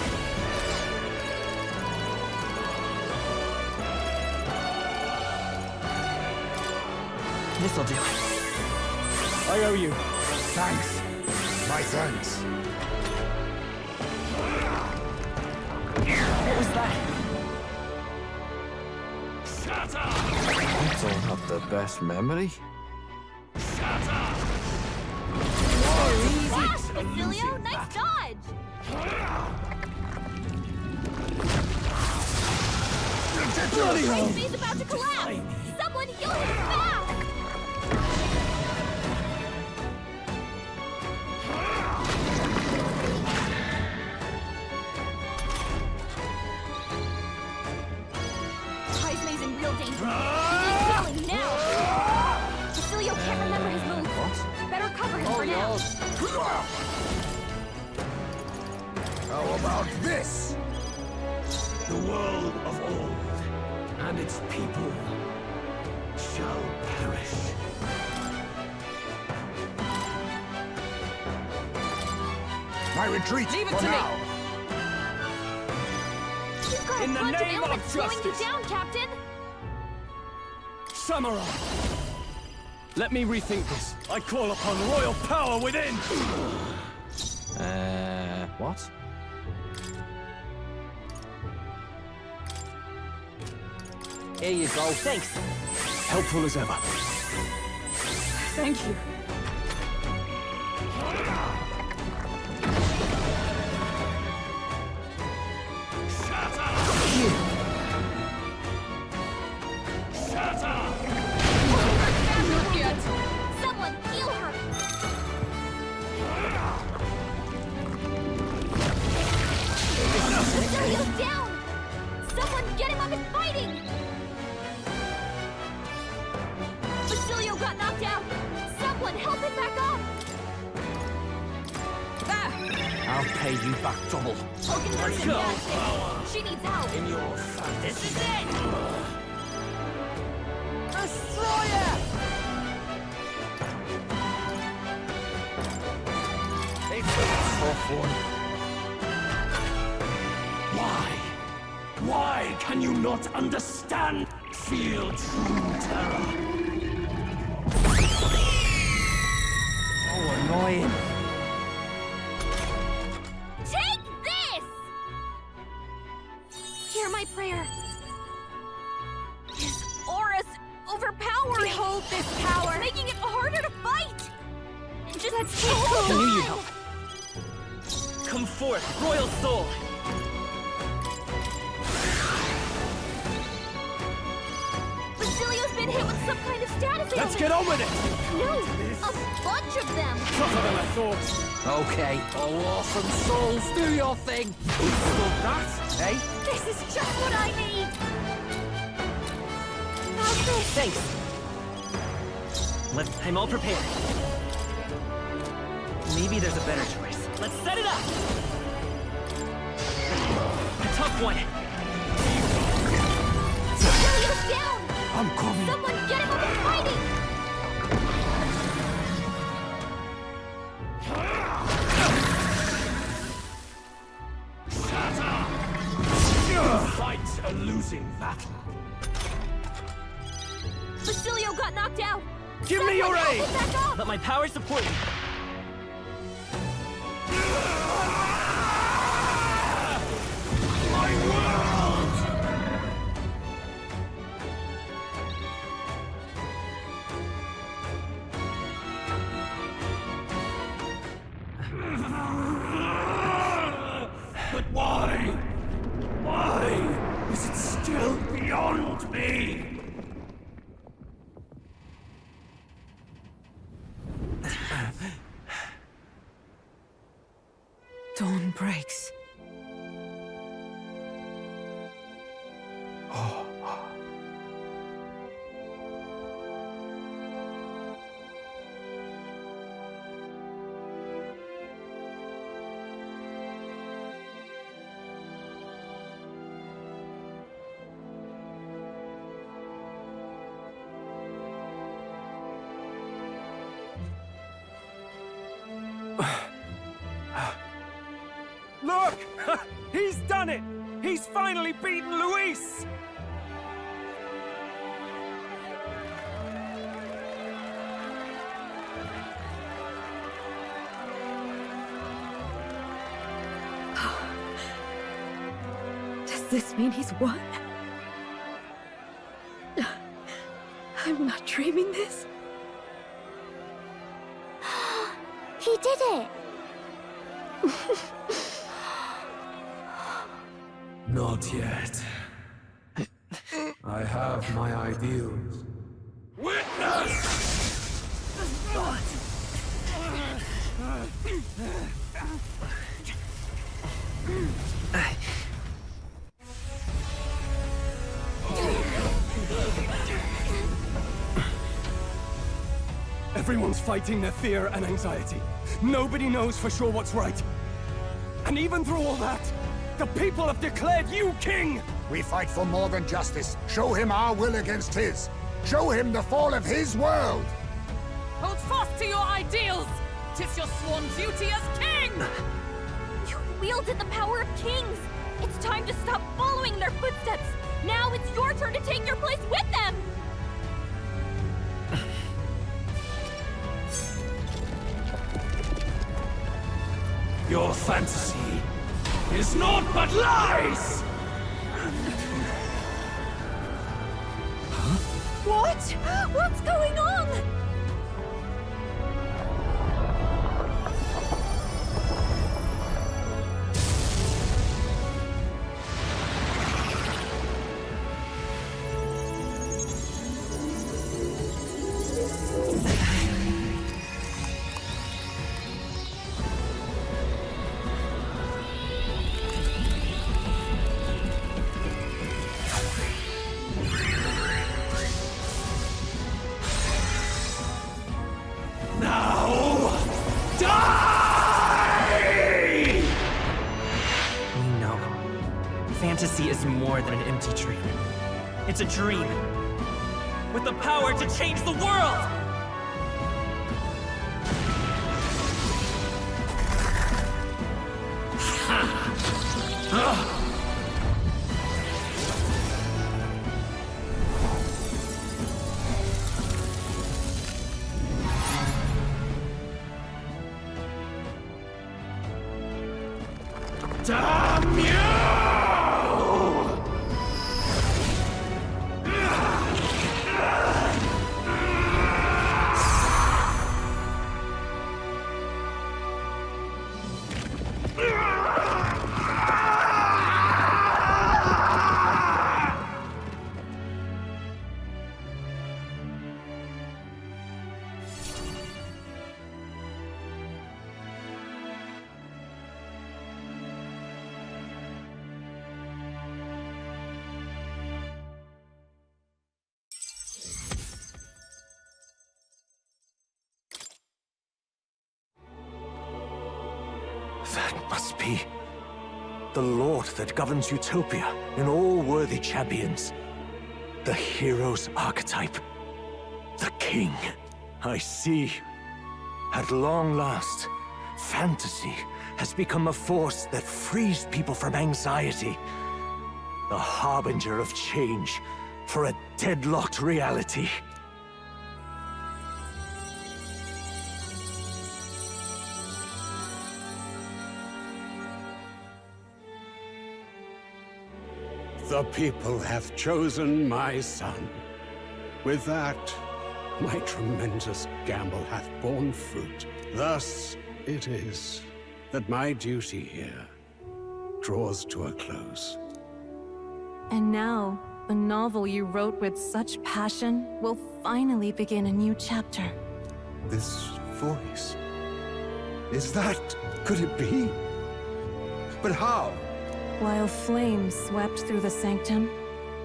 This'll do. I owe you. Thanks. My thanks. What was that? Shut up! I don't have the best memory. Shut up! Flash, Basilio! Nice dodge! He's about to collapse! Someone heal him fast! Heismay's in real danger. He needs healing now! Basilio can't remember his moves. Better cover him for now. Our about this? The world of old and its people shall perish. My retreat Leave it for to me. now. You've got In a the bunch of name of elements slowing you justice. down, Captain! Samurai! Let me rethink this. I call upon royal power within! What? Here you go. Thanks. Helpful as ever. Thank you. Someone heal her! Basilio's down! Someone get him up and fighting! Basilio got knocked out! Someone help him back up! I'll pay you back double. Let's go. She needs help! In your fantasy. This is it! Destroyer! Tough one. Why can you not understand? Feel true terror. Oh, annoying. Take this! Hear my prayer. His aura's overpowering! Behold this power! It's making it harder to fight! Just Let's take take hold I on! knew you'd help. Come forth, royal soul. Basilio's been hit with some kind of status Let's ailment. get on with it! No! A bunch of them! Tougher than I thought. Okay. Oh, awesome souls, do your thing. Stop that, eh? This is just what I need! How's this? Thanks. I'm all prepared. Maybe there's a better choice. Let's set it up! A tough one. Basilio's down! I'm coming. Someone get him up and fighting! Fight a losing battle. Basilio got knocked out! Give me your Someone aid! help him back up! Let my power support you. My world! But why? Why is it still beyond me? Dawn breaks. Look! He's done it! He's finally beaten Luis! Does this mean he's won? I'm not dreaming this. He did it! Not yet. I have my ideals. Witness! Everyone's fighting their fear and anxiety. Nobody knows for sure what's right. And even through all that, The people have declared you king! We fight for more than justice. Show him our will against his. Show him the fall of his world! Hold fast to your ideals! 'Tis your sworn duty as king! You wielded the power of kings! It's time to stop following their footsteps! Now it's your turn to take your place with them! Your fantasy is naught but lies! What? What's going on? Fantasy is more than an empty dream. It's a dream with the power to change the world! Damn you! That must be the Lord that governs Utopia in all worthy champions. The hero's archetype. The king. I see. At long last, fantasy has become a force that frees people from anxiety. The harbinger of change for a deadlocked reality. The people have chosen my son. With that, my tremendous gamble hath borne fruit. Thus it is that my duty here draws to a close. And now, the novel you wrote with such passion will finally begin a new chapter. This voice... could it be? But how? While flames swept through the sanctum,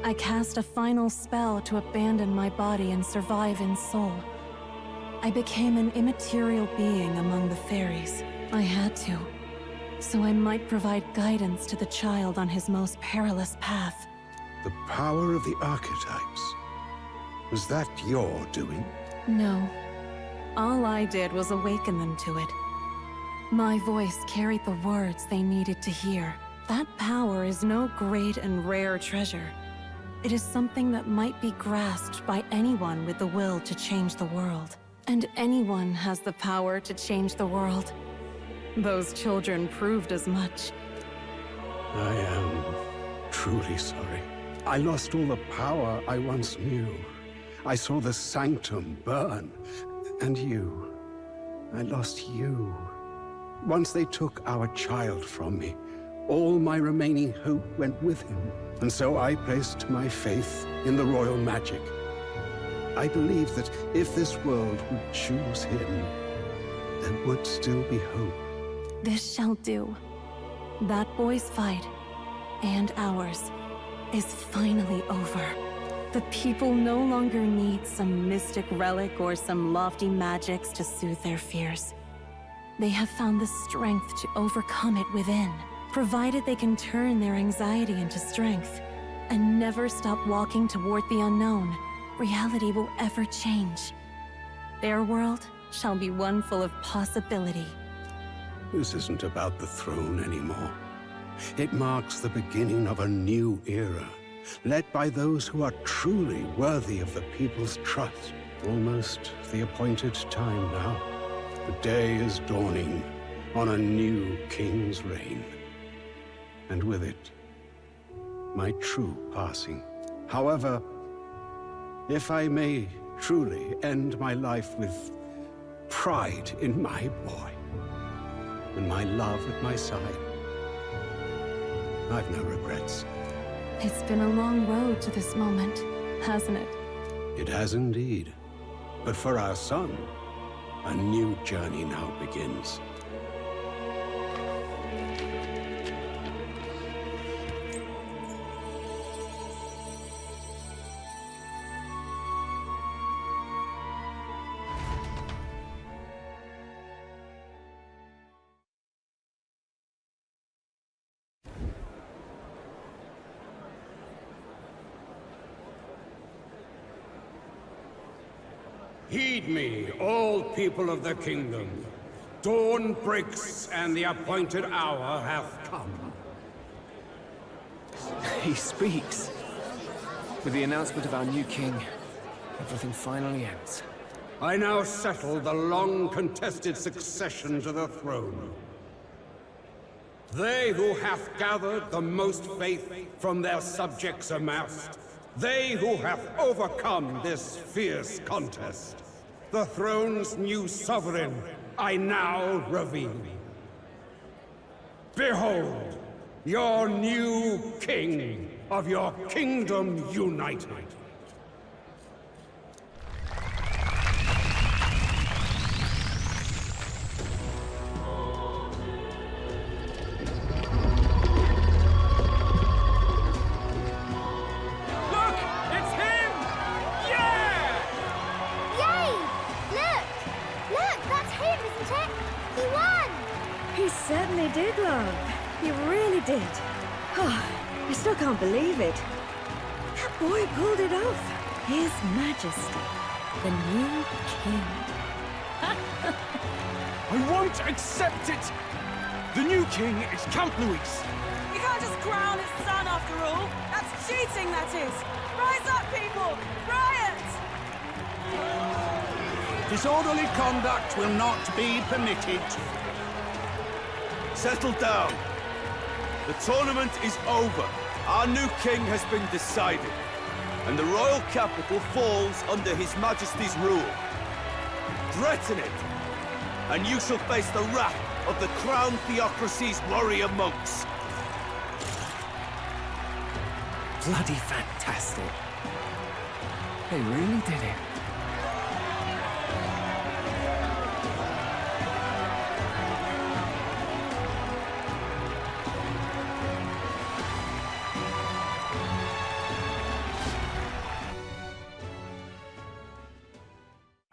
I cast a final spell to abandon my body and survive in soul. I became an immaterial being among the fairies. I had to, so I might provide guidance to the child on his most perilous path. The power of the archetypes. Was that your doing? No. All I did was awaken them to it. My voice carried the words they needed to hear. That power is no great and rare treasure. It is something that might be grasped by anyone with the will to change the world. And anyone has the power to change the world. Those children proved as much. I am truly sorry. I lost all the power I once knew. I saw the sanctum burn. And you. I lost you. Once they took our child from me, all my remaining hope went with him. And so I placed my faith in the royal magic. I believed that if this world would choose him, there would still be hope. This shall do. That boy's fight, and ours, is finally over. The people no longer need some mystic relic or some lofty magics to soothe their fears. They have found the strength to overcome it within. Provided they can turn their anxiety into strength and never stop walking toward the unknown, reality will ever change. Their world shall be one full of possibility. This isn't about the throne anymore. It marks the beginning of a new era, led by those who are truly worthy of the people's trust. Almost the appointed time now. The day is dawning on a new king's reign. And with it, my true passing. However, if I may truly end my life with pride in my boy, and my love at my side, I've no regrets. It's been a long road to this moment, hasn't it? It has indeed. But for our son, a new journey now begins. Heed me, all people of the kingdom. Dawn breaks, and the appointed hour hath come. He speaks. With the announcement of our new king, everything finally ends. I now settle the long-contested succession to the throne. They who hath gathered the most faith from their subjects amassed, they who have overcome this fierce contest, the throne's new sovereign, I now reveal. Behold, your new king of your kingdom united. Certainly did, love. You really did. Oh, I still can't believe it. That boy pulled it off. His Majesty, the new king. I won't accept it! The new king is Count Luis. You can't just crown his son after all. That's cheating, that is. Rise up, people! Riot! Disorderly conduct will not be permitted. Settle down. The tournament is over. Our new king has been decided, and the royal capital falls under His Majesty's rule. Threaten it, and you shall face the wrath of the crown theocracy's warrior monks. Bloody fantastic. They really did it.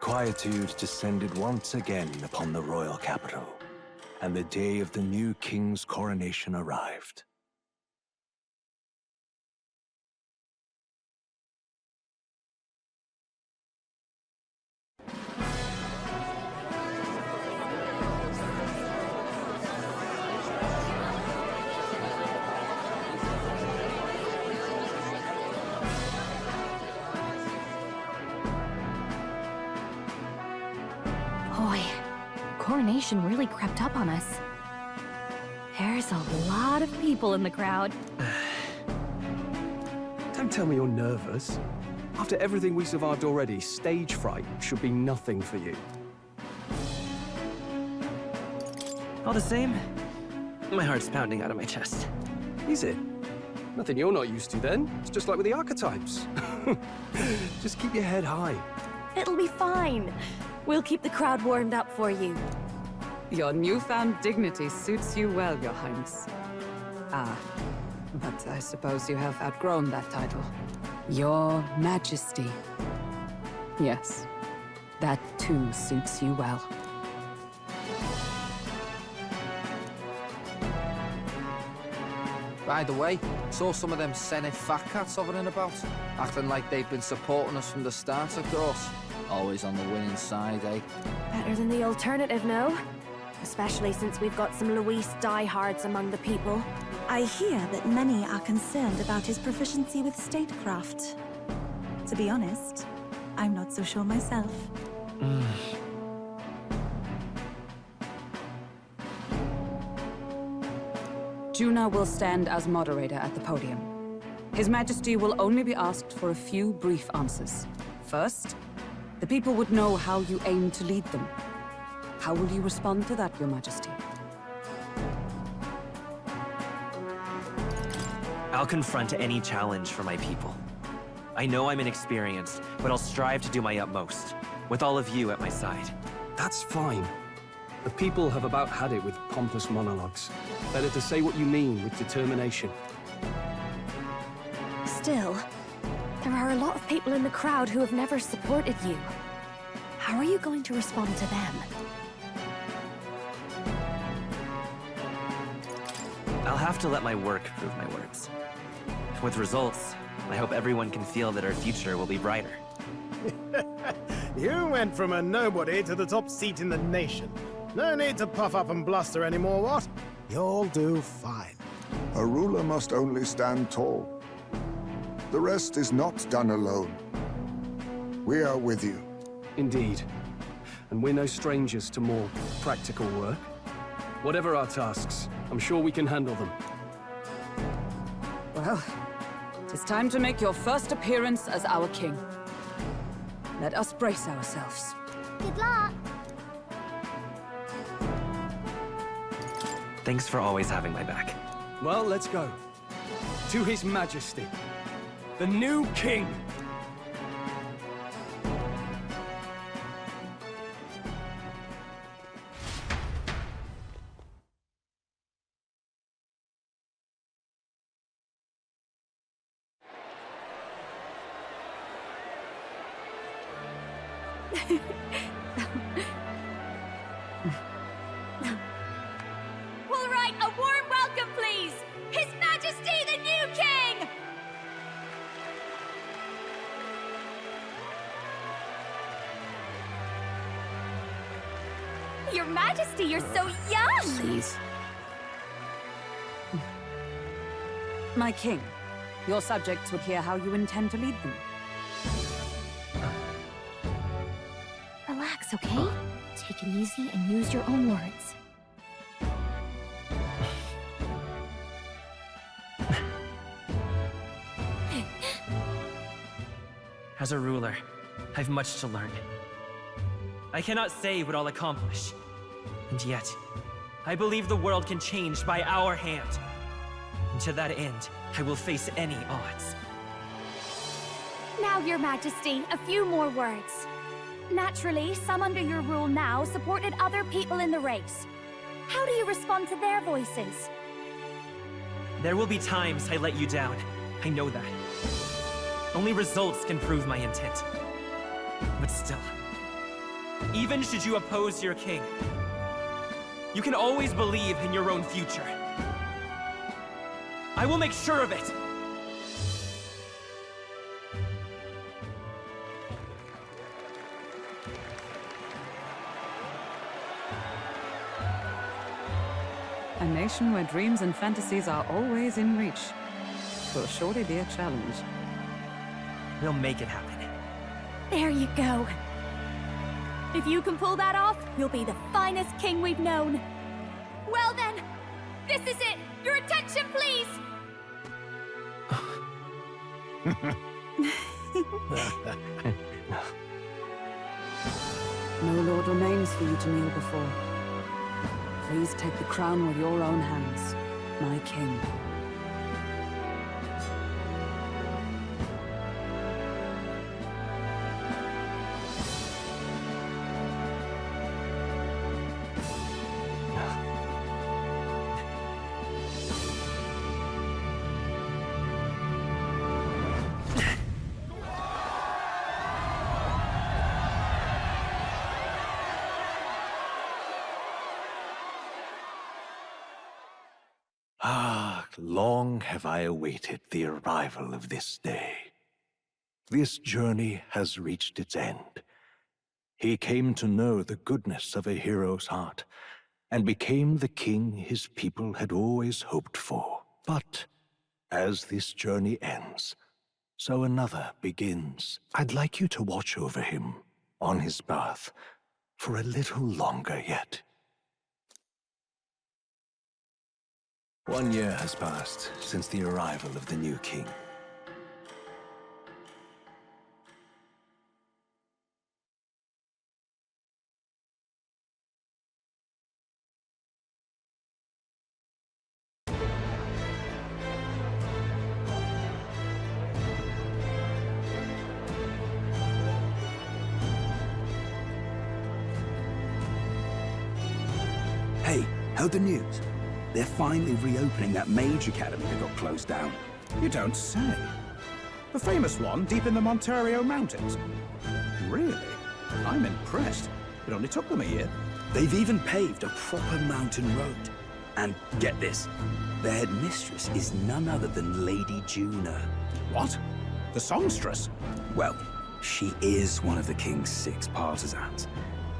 Quietude descended once again upon the royal capital, and the day of the new king's coronation arrived. Boy, Coronation really crept up on us. There's a lot of people in the crowd. Don't tell me you're nervous. After everything we survived already, stage fright should be nothing for you. All the same, my heart's pounding out of my chest. Is it? Nothing you're not used to then. It's just like with the archetypes. Just keep your head high. It'll be fine. We'll keep the crowd warmed up for you. Your newfound dignity suits you well, Your Highness. Ah, but I suppose you have outgrown that title. Your Majesty. Yes, that too suits you well. By the way, saw some of them Senate fat cats hovering about, acting like they've been supporting us from the start, of course. Always on the winning side, eh? Better than the alternative, no? Especially since we've got some Luis diehards among the people. I hear that many are concerned about his proficiency with statecraft. To be honest, I'm not so sure myself. Juna will stand as moderator at the podium. His Majesty will only be asked for a few brief answers. First, the people would know how you aim to lead them. How will you respond to that, Your Majesty? I'll confront any challenge for my people. I know I'm inexperienced, but I'll strive to do my utmost, with all of you at my side. That's fine. The people have about had it with pompous monologues. Better to say what you mean with determination. Still, there are a lot of people in the crowd who have never supported you. How are you going to respond to them? I'll have to let my work prove my words. With results, I hope everyone can feel that our future will be brighter. You went from a nobody to the top seat in the nation. No need to puff up and bluster anymore, what? You'll do fine. A ruler must only stand tall. The rest is not done alone. We are with you. Indeed. And we're no strangers to more practical work. Whatever our tasks, I'm sure we can handle them. Well, it's time to make your first appearance as our king. Let us brace ourselves. Good luck! Thanks for always having my back. Well, let's go. To His Majesty, the new king. All right, a warm welcome, please! His Majesty, the new king! Your Majesty, you're so young! Please. My king, your subjects would hear how you intend to lead them. Relax, okay? Take it easy and use your own words. As a ruler, I've much to learn. I cannot say what I'll accomplish. And yet, I believe the world can change by our hand. And to that end, I will face any odds. Now, Your Majesty, a few more words. Naturally, some under your rule now supported other people in the race. How do you respond to their voices? There will be times I let you down. I know that. Only results can prove my intent. But still, even should you oppose your king, you can always believe in your own future. I will make sure of it! A nation where dreams and fantasies are always in reach will surely be a challenge. We'll make it happen. There you go. If you can pull that off, you'll be the finest king we've known. Well then, this is it! Your attention, please! No lord remains for you to kneel before. Please take the crown with your own hands, my king. long have I awaited the arrival of this day. This journey has reached its end. He came to know the goodness of a hero's heart, and became the king his people had always hoped for. But as this journey ends, so another begins. I'd like you to watch over him on his path for a little longer yet. 1 year has passed since the arrival of the new king. Hey, heard the news? They're finally reopening that mage academy that got closed down. You don't say. The famous one deep in the Montario Mountains. Really? I'm impressed. It only took them a year. They've even paved a proper mountain road. And get this, their headmistress is none other than Lady Juna. What? The songstress? Well, she is one of the king's 6 partisans.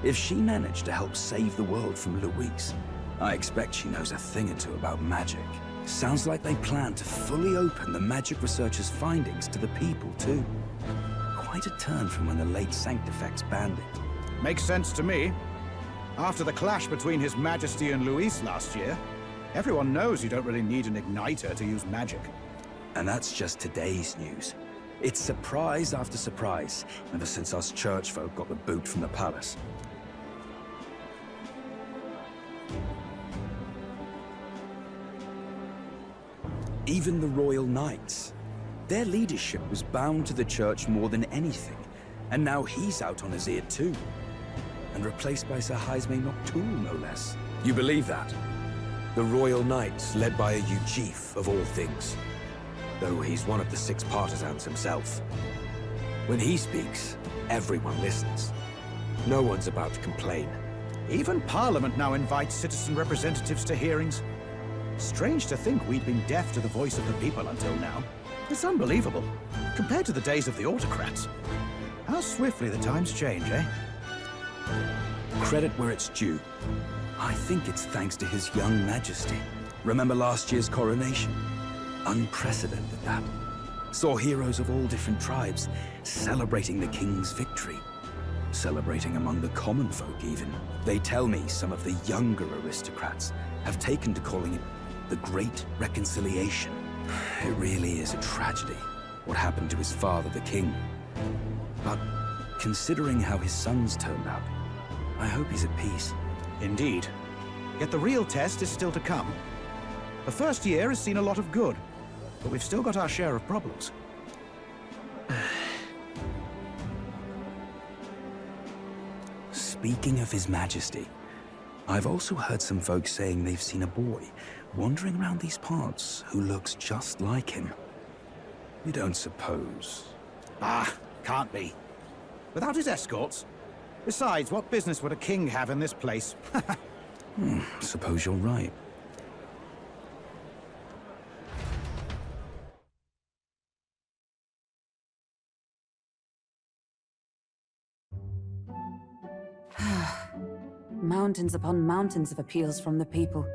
If she managed to help save the world from Luis, I expect she knows a thing or two about magic. Sounds like they plan to fully open the magic researcher's findings to the people, too. Quite a turn from when the late Sanctifex banned it. Makes sense to me. After the clash between His Majesty and Luis last year, everyone knows you don't really need an igniter to use magic. And that's just today's news. It's surprise after surprise, ever since us church folk got the boot from the palace. Even the Royal Knights. Their leadership was bound to the church more than anything, and now he's out on his ear too. And replaced by Sir Jaime Noctul, no less. You believe that? The Royal Knights, led by a Ujif of all things. Though he's one of the 6 partisans himself. When he speaks, everyone listens. No one's about to complain. Even Parliament now invites citizen representatives to hearings. Strange to think we'd been deaf to the voice of the people until now. It's unbelievable, compared to the days of the autocrats. How swiftly the times change, eh? Credit where it's due. I think it's thanks to His young majesty. Remember last year's coronation? Unprecedented, that. Saw heroes of all different tribes celebrating the king's victory. Celebrating among the common folk, even. They tell me some of the younger aristocrats have taken to calling it the Great Reconciliation. It really is a tragedy, what happened to his father, the king. But considering how his sons turned out, I hope he's at peace. Indeed. Yet the real test is still to come. The first year has seen a lot of good, but we've still got our share of problems. Speaking of His Majesty, I've also heard some folks saying they've seen a boy wandering around these parts who looks just like him. You don't suppose? Ah, can't be. Without his escorts? Besides, what business would a king have in this place? Suppose you're right. Mountains upon mountains of appeals from the people.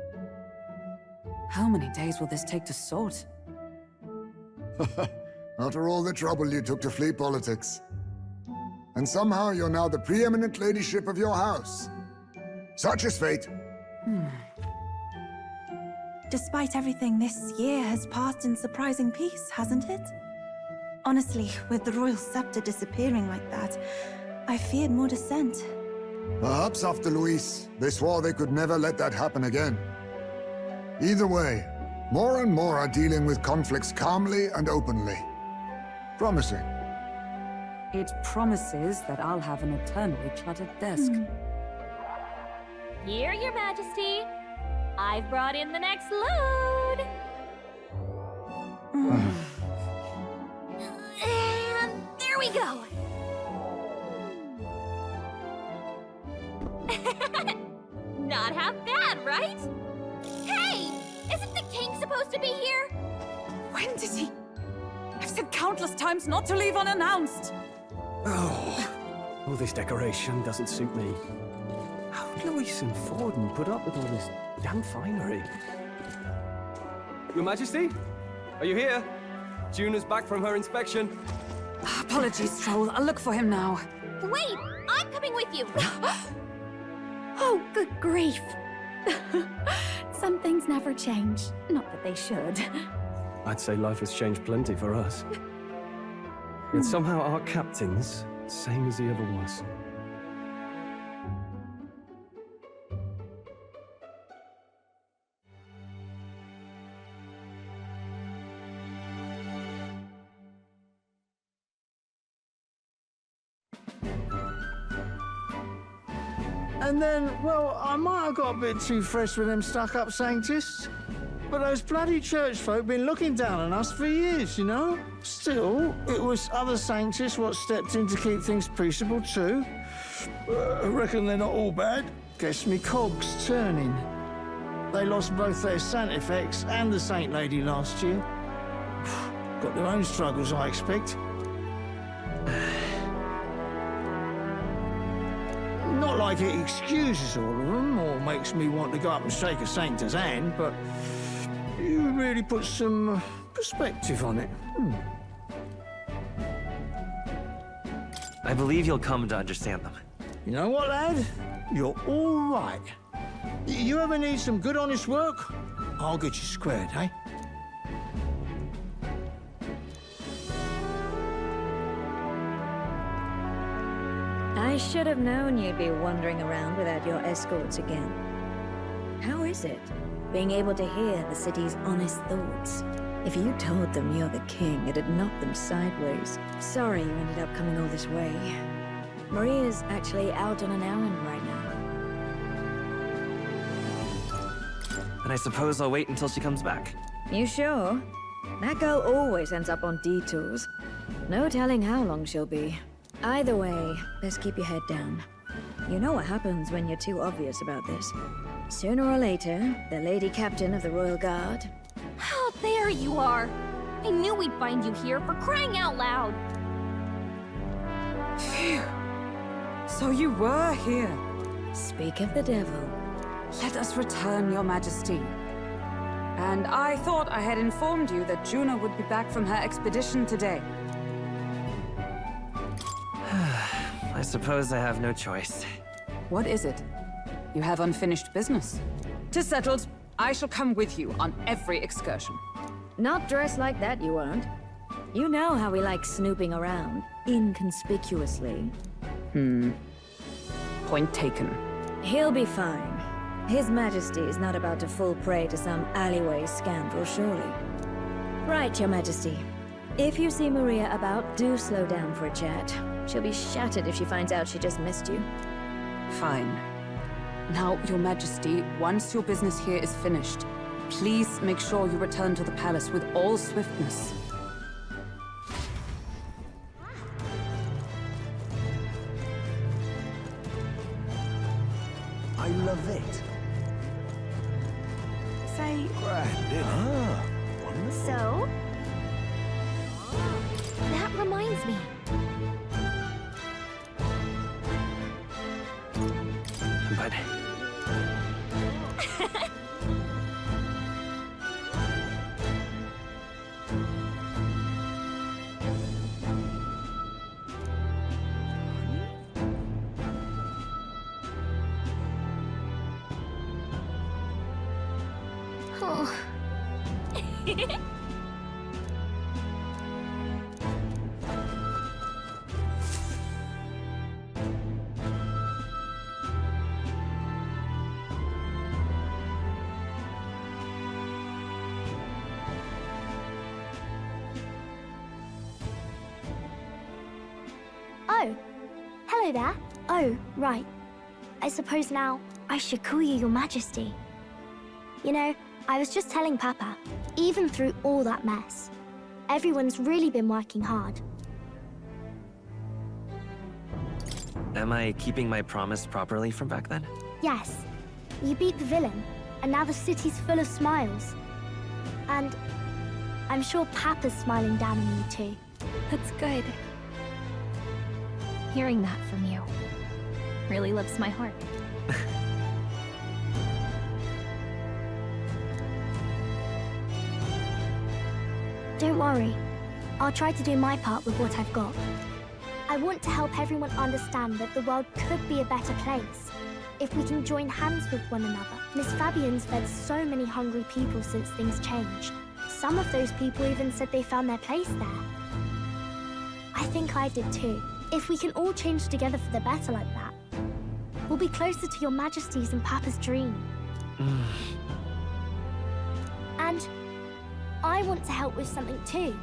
How many days will this take to sort? After all the trouble you took to flee politics. And somehow you're now the preeminent ladyship of your house. Such is fate. Despite everything, this year has passed in surprising peace, hasn't it? Honestly, with the royal scepter disappearing like that, I feared more dissent. Perhaps after Luis, they swore they could never let that happen again. Either way, more and more are dealing with conflicts calmly and openly. Promising. It promises that I'll have an eternally cluttered desk. Here, Your Majesty. I've brought in the next load. And there we go. Not half bad, right? Hey! Isn't the king supposed supposed to be here? When did he? I've said countless times not to leave unannounced. Oh, all this decoration doesn't suit me. How would Louise and Forden put up with all this damn finery? Your Majesty? Are you here? Juna's back from her inspection. Apologies, Troll. I'll look for him now. Wait! I'm coming with you! Oh, good grief. Some things never change. Not that they should. I'd say life has changed plenty for us. Yet somehow our captain's same as he ever was. And then, well, I might have got a bit too fresh with them stuck-up sanctists. But those bloody church folk been looking down on us for years, you know? Still, it was other sanctists what stepped in to keep things peaceable too. I reckon they're not all bad. Guess me cogs turning. They lost both their Santifex and the Saint Lady last year. Got their own struggles, I expect. Not like it excuses all of them or makes me want to go up and shake a sanctor's hand, but you really put some perspective on it. I believe you'll come to understand them. You know what, lad? You're all right. You ever need some good, honest work? I'll get you squared, eh? I should have known you'd be wandering around without your escorts again. How is it, being able to hear the city's honest thoughts? If you told them you're the king, it'd knock them sideways. Sorry you ended up coming all this way. Maria's actually out on an errand right now. And I suppose I'll wait until she comes back. You sure? That girl always ends up on detours. No telling how long she'll be. Either way, best keep your head down. You know what happens when you're too obvious about this. Sooner or later, the Lady Captain of the Royal Guard... Oh, there you are! I knew we'd find you here, for crying out loud! Phew. So you were here. Speak of the devil. Let us return, Your Majesty. And I thought I had informed you that Juna would be back from her expedition today. I suppose I have no choice. What is it? You have unfinished business. 'Tis settled. I shall come with you on every excursion. Not dressed like that, you won't. You know how we like snooping around, inconspicuously. Point taken. He'll be fine. His Majesty is not about to fall prey to some alleyway scoundrel, surely. Right, Your Majesty. If you see Maria about, do slow down for a chat. She'll be shattered if she finds out she just missed you. Fine. Now, Your Majesty, once your business here is finished, please make sure you return to the palace with all swiftness. I love it. Say... Grand, wonderful. So? That reminds me. But... Oh. Oh, hello there. Oh, right. I suppose now I should call you Your Majesty. You know, I was just telling Papa, even through all that mess, everyone's really been working hard. Am I keeping my promise properly from back then? Yes, you beat the villain, and now the city's full of smiles. And I'm sure Papa's smiling down on you too. That's good. Hearing that from you really lifts my heart. Don't worry. I'll try to do my part with what I've got. I want to help everyone understand that the world could be a better place if we can join hands with one another. Miss Fabian's fed so many hungry people since things changed. Some of those people even said they found their place there. I think I did too. If we can all change together for the better like that, we'll be closer to your Majesty's and Papa's dream. And I want to help with something too.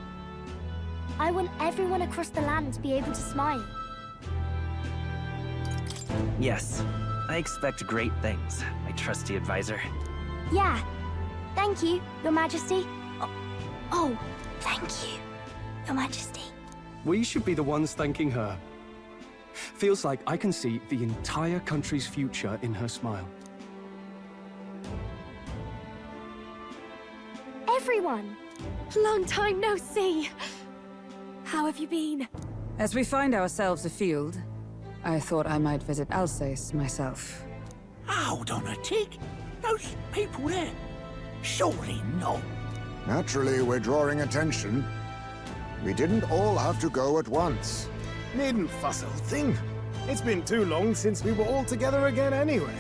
I want everyone across the land to be able to smile. Yes, I expect great things, my trusty advisor. Yeah. Thank you, Your Majesty. Oh, thank you, Your Majesty. We should be the ones thanking her. Feels like I can see the entire country's future in her smile. Everyone! Long time no see. How have you been? As we find ourselves afield, I thought I might visit Alsace myself. Hold on a tick. Those people there. Surely not. Naturally, we're drawing attention. We didn't all have to go at once. Needn't fuss, old thing. It's been too long since we were all together again anyway.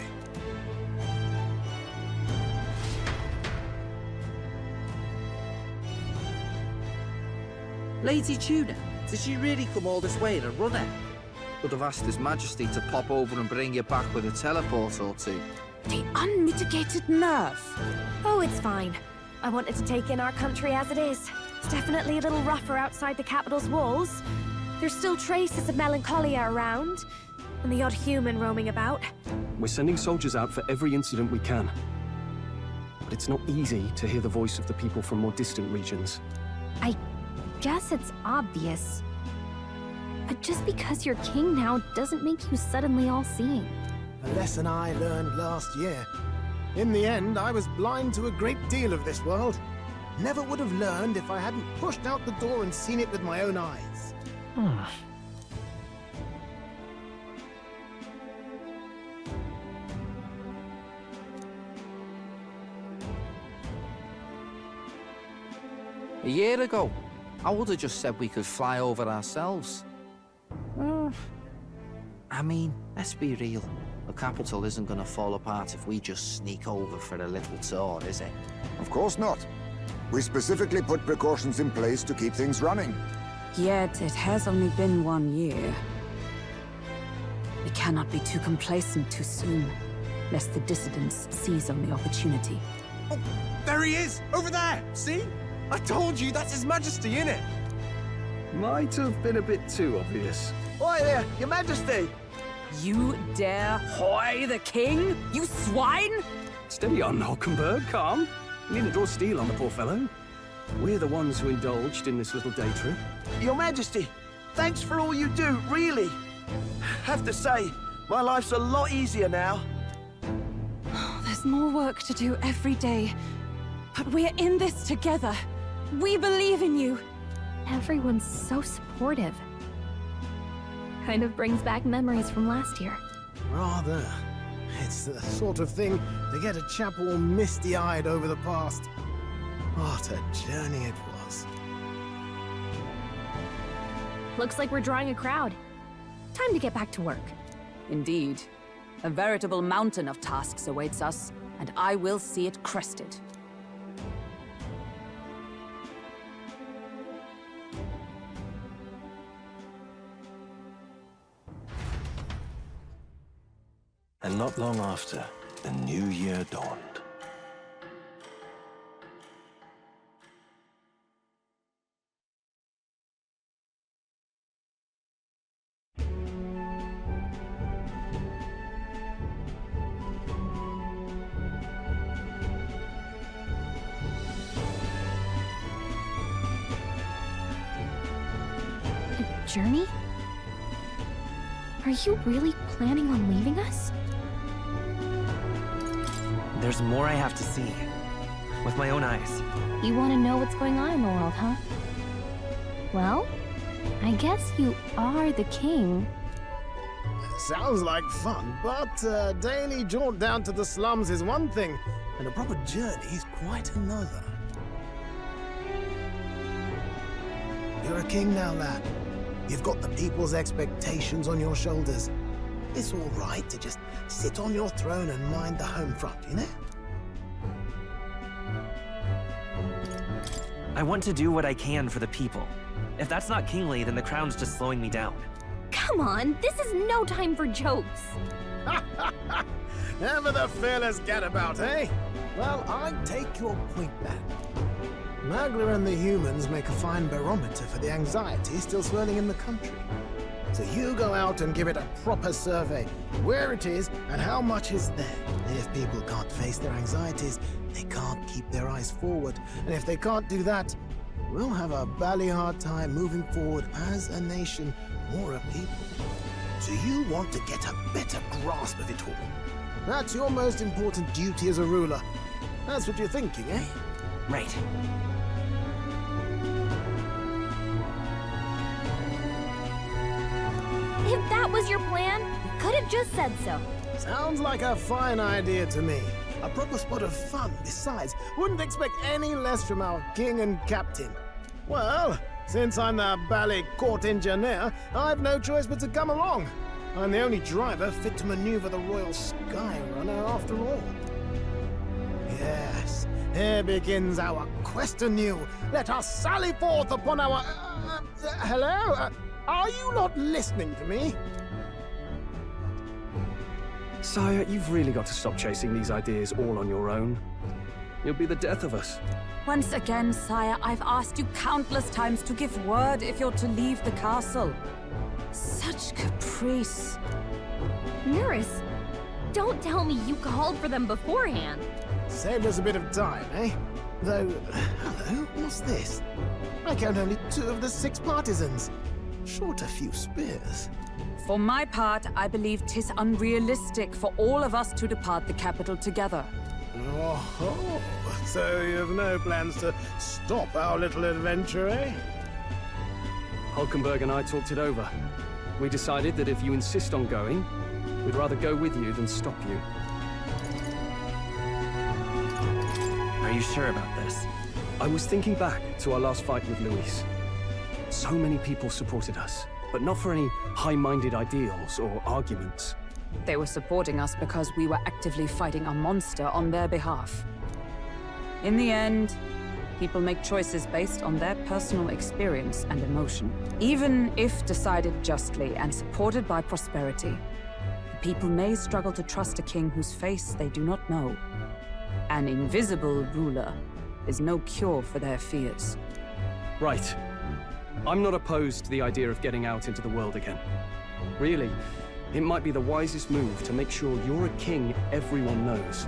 Lady Tuna, did she really come all this way to run it? Could have asked His Majesty to pop over and bring you back with a teleport or two. The unmitigated nerve. Oh, it's fine. I wanted to take in our country as it is. It's definitely a little rougher outside the capital's walls. There's still traces of melancholia around, and the odd human roaming about. We're sending soldiers out for every incident we can. But it's not easy to hear the voice of the people from more distant regions. I guess it's obvious. But just because you're king now doesn't make you suddenly all-seeing. A lesson I learned last year. In the end, I was blind to a great deal of this world. Never would have learned if I hadn't pushed out the door and seen it with my own eyes. A year ago, I would have just said we could fly over ourselves. I mean, let's be real. The capital isn't going to fall apart if we just sneak over for a little tour, is it? Of course not. We specifically put precautions in place to keep things running. Yet it has only been 1 year. We cannot be too complacent too soon, lest the dissidents seize on the opportunity. Oh, there he is! Over there! See? I told you, that's His Majesty, innit? Might have been a bit too obvious. Oi there, Your Majesty! You dare hoy the king? You swine! Steady on, Hulkenberg, calm. You needn't draw steel on the poor fellow. We're the ones who indulged in this little day trip. Your Majesty, thanks for all you do, really. Have to say, my life's a lot easier now. There's more work to do every day. But we're in this together. We believe in you. Everyone's so supportive. Kind of brings back memories from last year. Rather. It's the sort of thing to get a chap all misty-eyed over the past. What a journey it was. Looks like we're drawing a crowd. Time to get back to work. Indeed. A veritable mountain of tasks awaits us, and I will see it crested. And not long after, the new year dawned. A journey? Are you really planning on leaving us? There's more I have to see. with my own eyes. You want to know what's going on in the world, huh? Well, I guess you are the king. Sounds like fun, but a daily jaunt down to the slums is one thing, and a proper journey is quite another. You're a king now, lad. You've got the people's expectations on your shoulders. It's all right to just sit on your throne and mind the home front, you know? I want to do what I can for the people. If that's not kingly, then the crown's just slowing me down. Come on, this is no time for jokes. Never the fearless gadabout, eh? Well, I take your point back. Magla and the humans make a fine barometer for the anxiety still swirling in the country. So you go out and give it a proper survey, where it is and how much is there. If people can't face their anxieties, they can't keep their eyes forward. And if they can't do that, we'll have a bally hard time moving forward as a nation or a people. So you want to get a better grasp of it all. That's your most important duty as a ruler. That's what you're thinking, eh? Right. If that was your plan, you could have just said so. Sounds like a fine idea to me. A proper spot of fun, besides. Wouldn't expect any less from our king and captain. Well, since I'm the bally court engineer, I've no choice but to come along. I'm the only driver fit to maneuver the Royal Skyrunner after all. Yes, here begins our quest anew. Let us sally forth upon our... hello? Are you not listening to me? Sire, you've really got to stop chasing these ideas all on your own. You'll be the death of us. Once again, sire, I've asked you countless times to give word if you're to leave the castle. Such caprice. Nurse, don't tell me you called for them beforehand. Saved us a bit of time, eh? Though, hello, what's this? I count only 2 of the 6 partisans. Short a few spears. For my part, I believe 'tis unrealistic for all of us to depart the capital together. Oh, so you have no plans to stop our little adventure, eh? Hulkenberg and I talked it over. We decided that if you insist on going, we'd rather go with you than stop you. Are you sure about this? I was thinking back to our last fight with Luis. So many people supported us, but not for any high-minded ideals or arguments. They were supporting us because we were actively fighting a monster on their behalf. In the end, people make choices based on their personal experience and emotion. Even if decided justly and supported by prosperity, the people may struggle to trust a king whose face they do not know. An invisible ruler is no cure for their fears. Right. I'm not opposed to the idea of getting out into the world again. Really, it might be the wisest move to make sure you're a king everyone knows.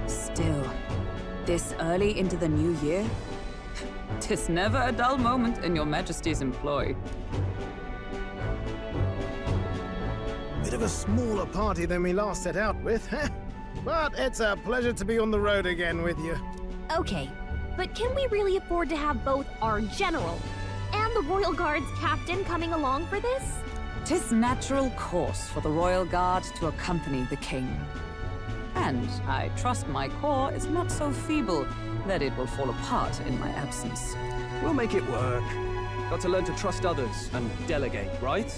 Still, this early into the new year? 'Tis never a dull moment in your Majesty's employ. Bit of a smaller party than we last set out with, huh? But it's a pleasure to be on the road again with you. Okay, but can we really afford to have both our general and the Royal Guard's captain coming along for this? 'Tis natural course for the Royal Guard to accompany the king. And I trust my corps is not so feeble that it will fall apart in my absence. We'll make it work. Got to learn to trust others and delegate, right?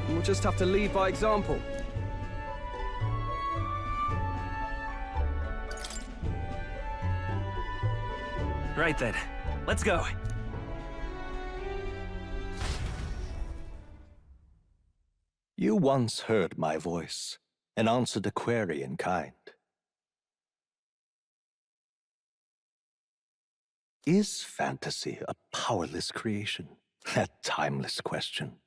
We'll just have to lead by example. Right then, let's go. You once heard my voice and answered a query in kind. Is fantasy a powerless creation? That timeless question.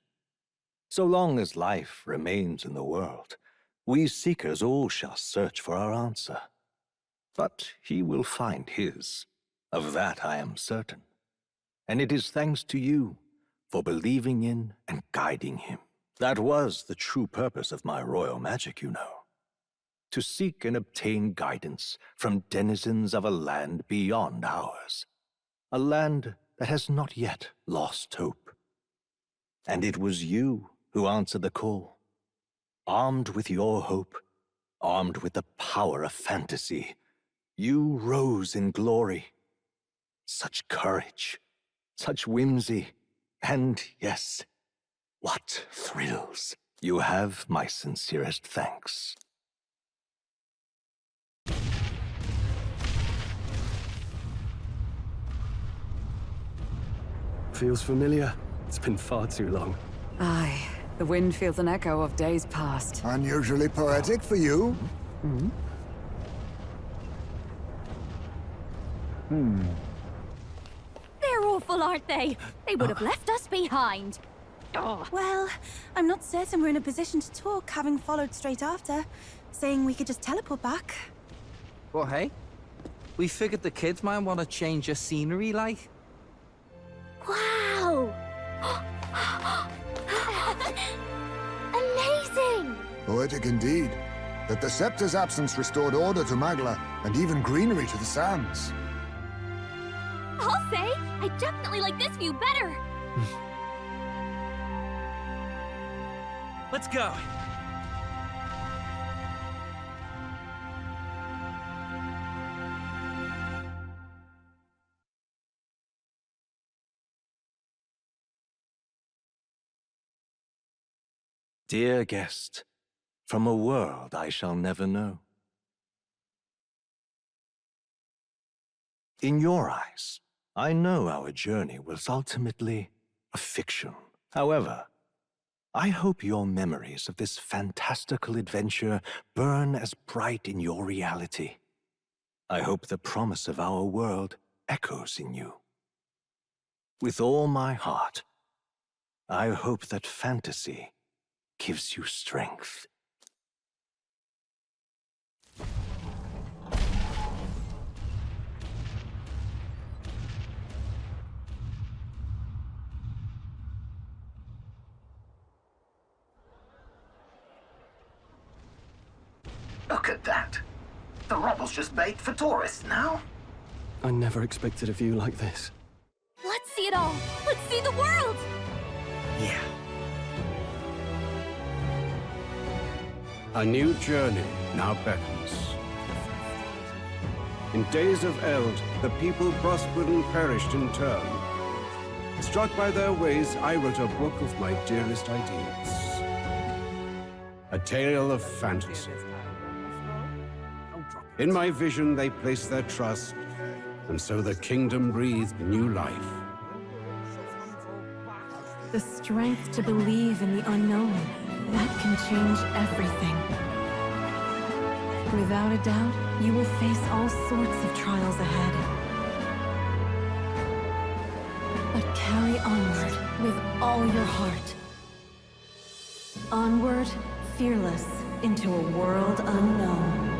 So long as life remains in the world, we seekers all shall search for our answer. But he will find his. Of that I am certain. And it is thanks to you for believing in and guiding him. That was the true purpose of my royal magic, you know. to seek and obtain guidance from denizens of a land beyond ours. A land that has not yet lost hope. And it was you who answered the call. Armed with your hope, armed with the power of fantasy, you rose in glory. Such courage, such whimsy, and yes, what thrills. You have my sincerest thanks. Feels familiar. It's been far too long. Aye, the wind feels an echo of days past. Unusually poetic for you. They're awful, aren't they? They would have left us behind. Oh. Well, I'm not certain we're in a position to talk, having followed straight after, saying we could just teleport back. Well, hey, we figured the kids might want to change your scenery, like. Wow! Amazing! Poetic indeed. That the scepter's absence restored order to Magla, and even greenery to the sands. I'll say, I definitely like this view better. Let's go. Dear guest, from a world I shall never know. In your eyes, I know our journey was ultimately a fiction. However, I hope your memories of this fantastical adventure burn as bright in your reality. I hope the promise of our world echoes in you. With all my heart, I hope that fantasy gives you strength. Look at that. The rubble's just bait for tourists now. I never expected a view like this. Let's see it all. Let's see the world. Yeah. A new journey now beckons. In days of eld, the people prospered and perished in turn. Struck by their ways, I wrote a book of my dearest ideas. A tale of fantasy. In my vision, they placed their trust, and so the kingdom breathed new life. The strength to believe in the unknown, that can change everything. Without a doubt, you will face all sorts of trials ahead. But carry onward with all your heart. Onward, fearless, into a world unknown.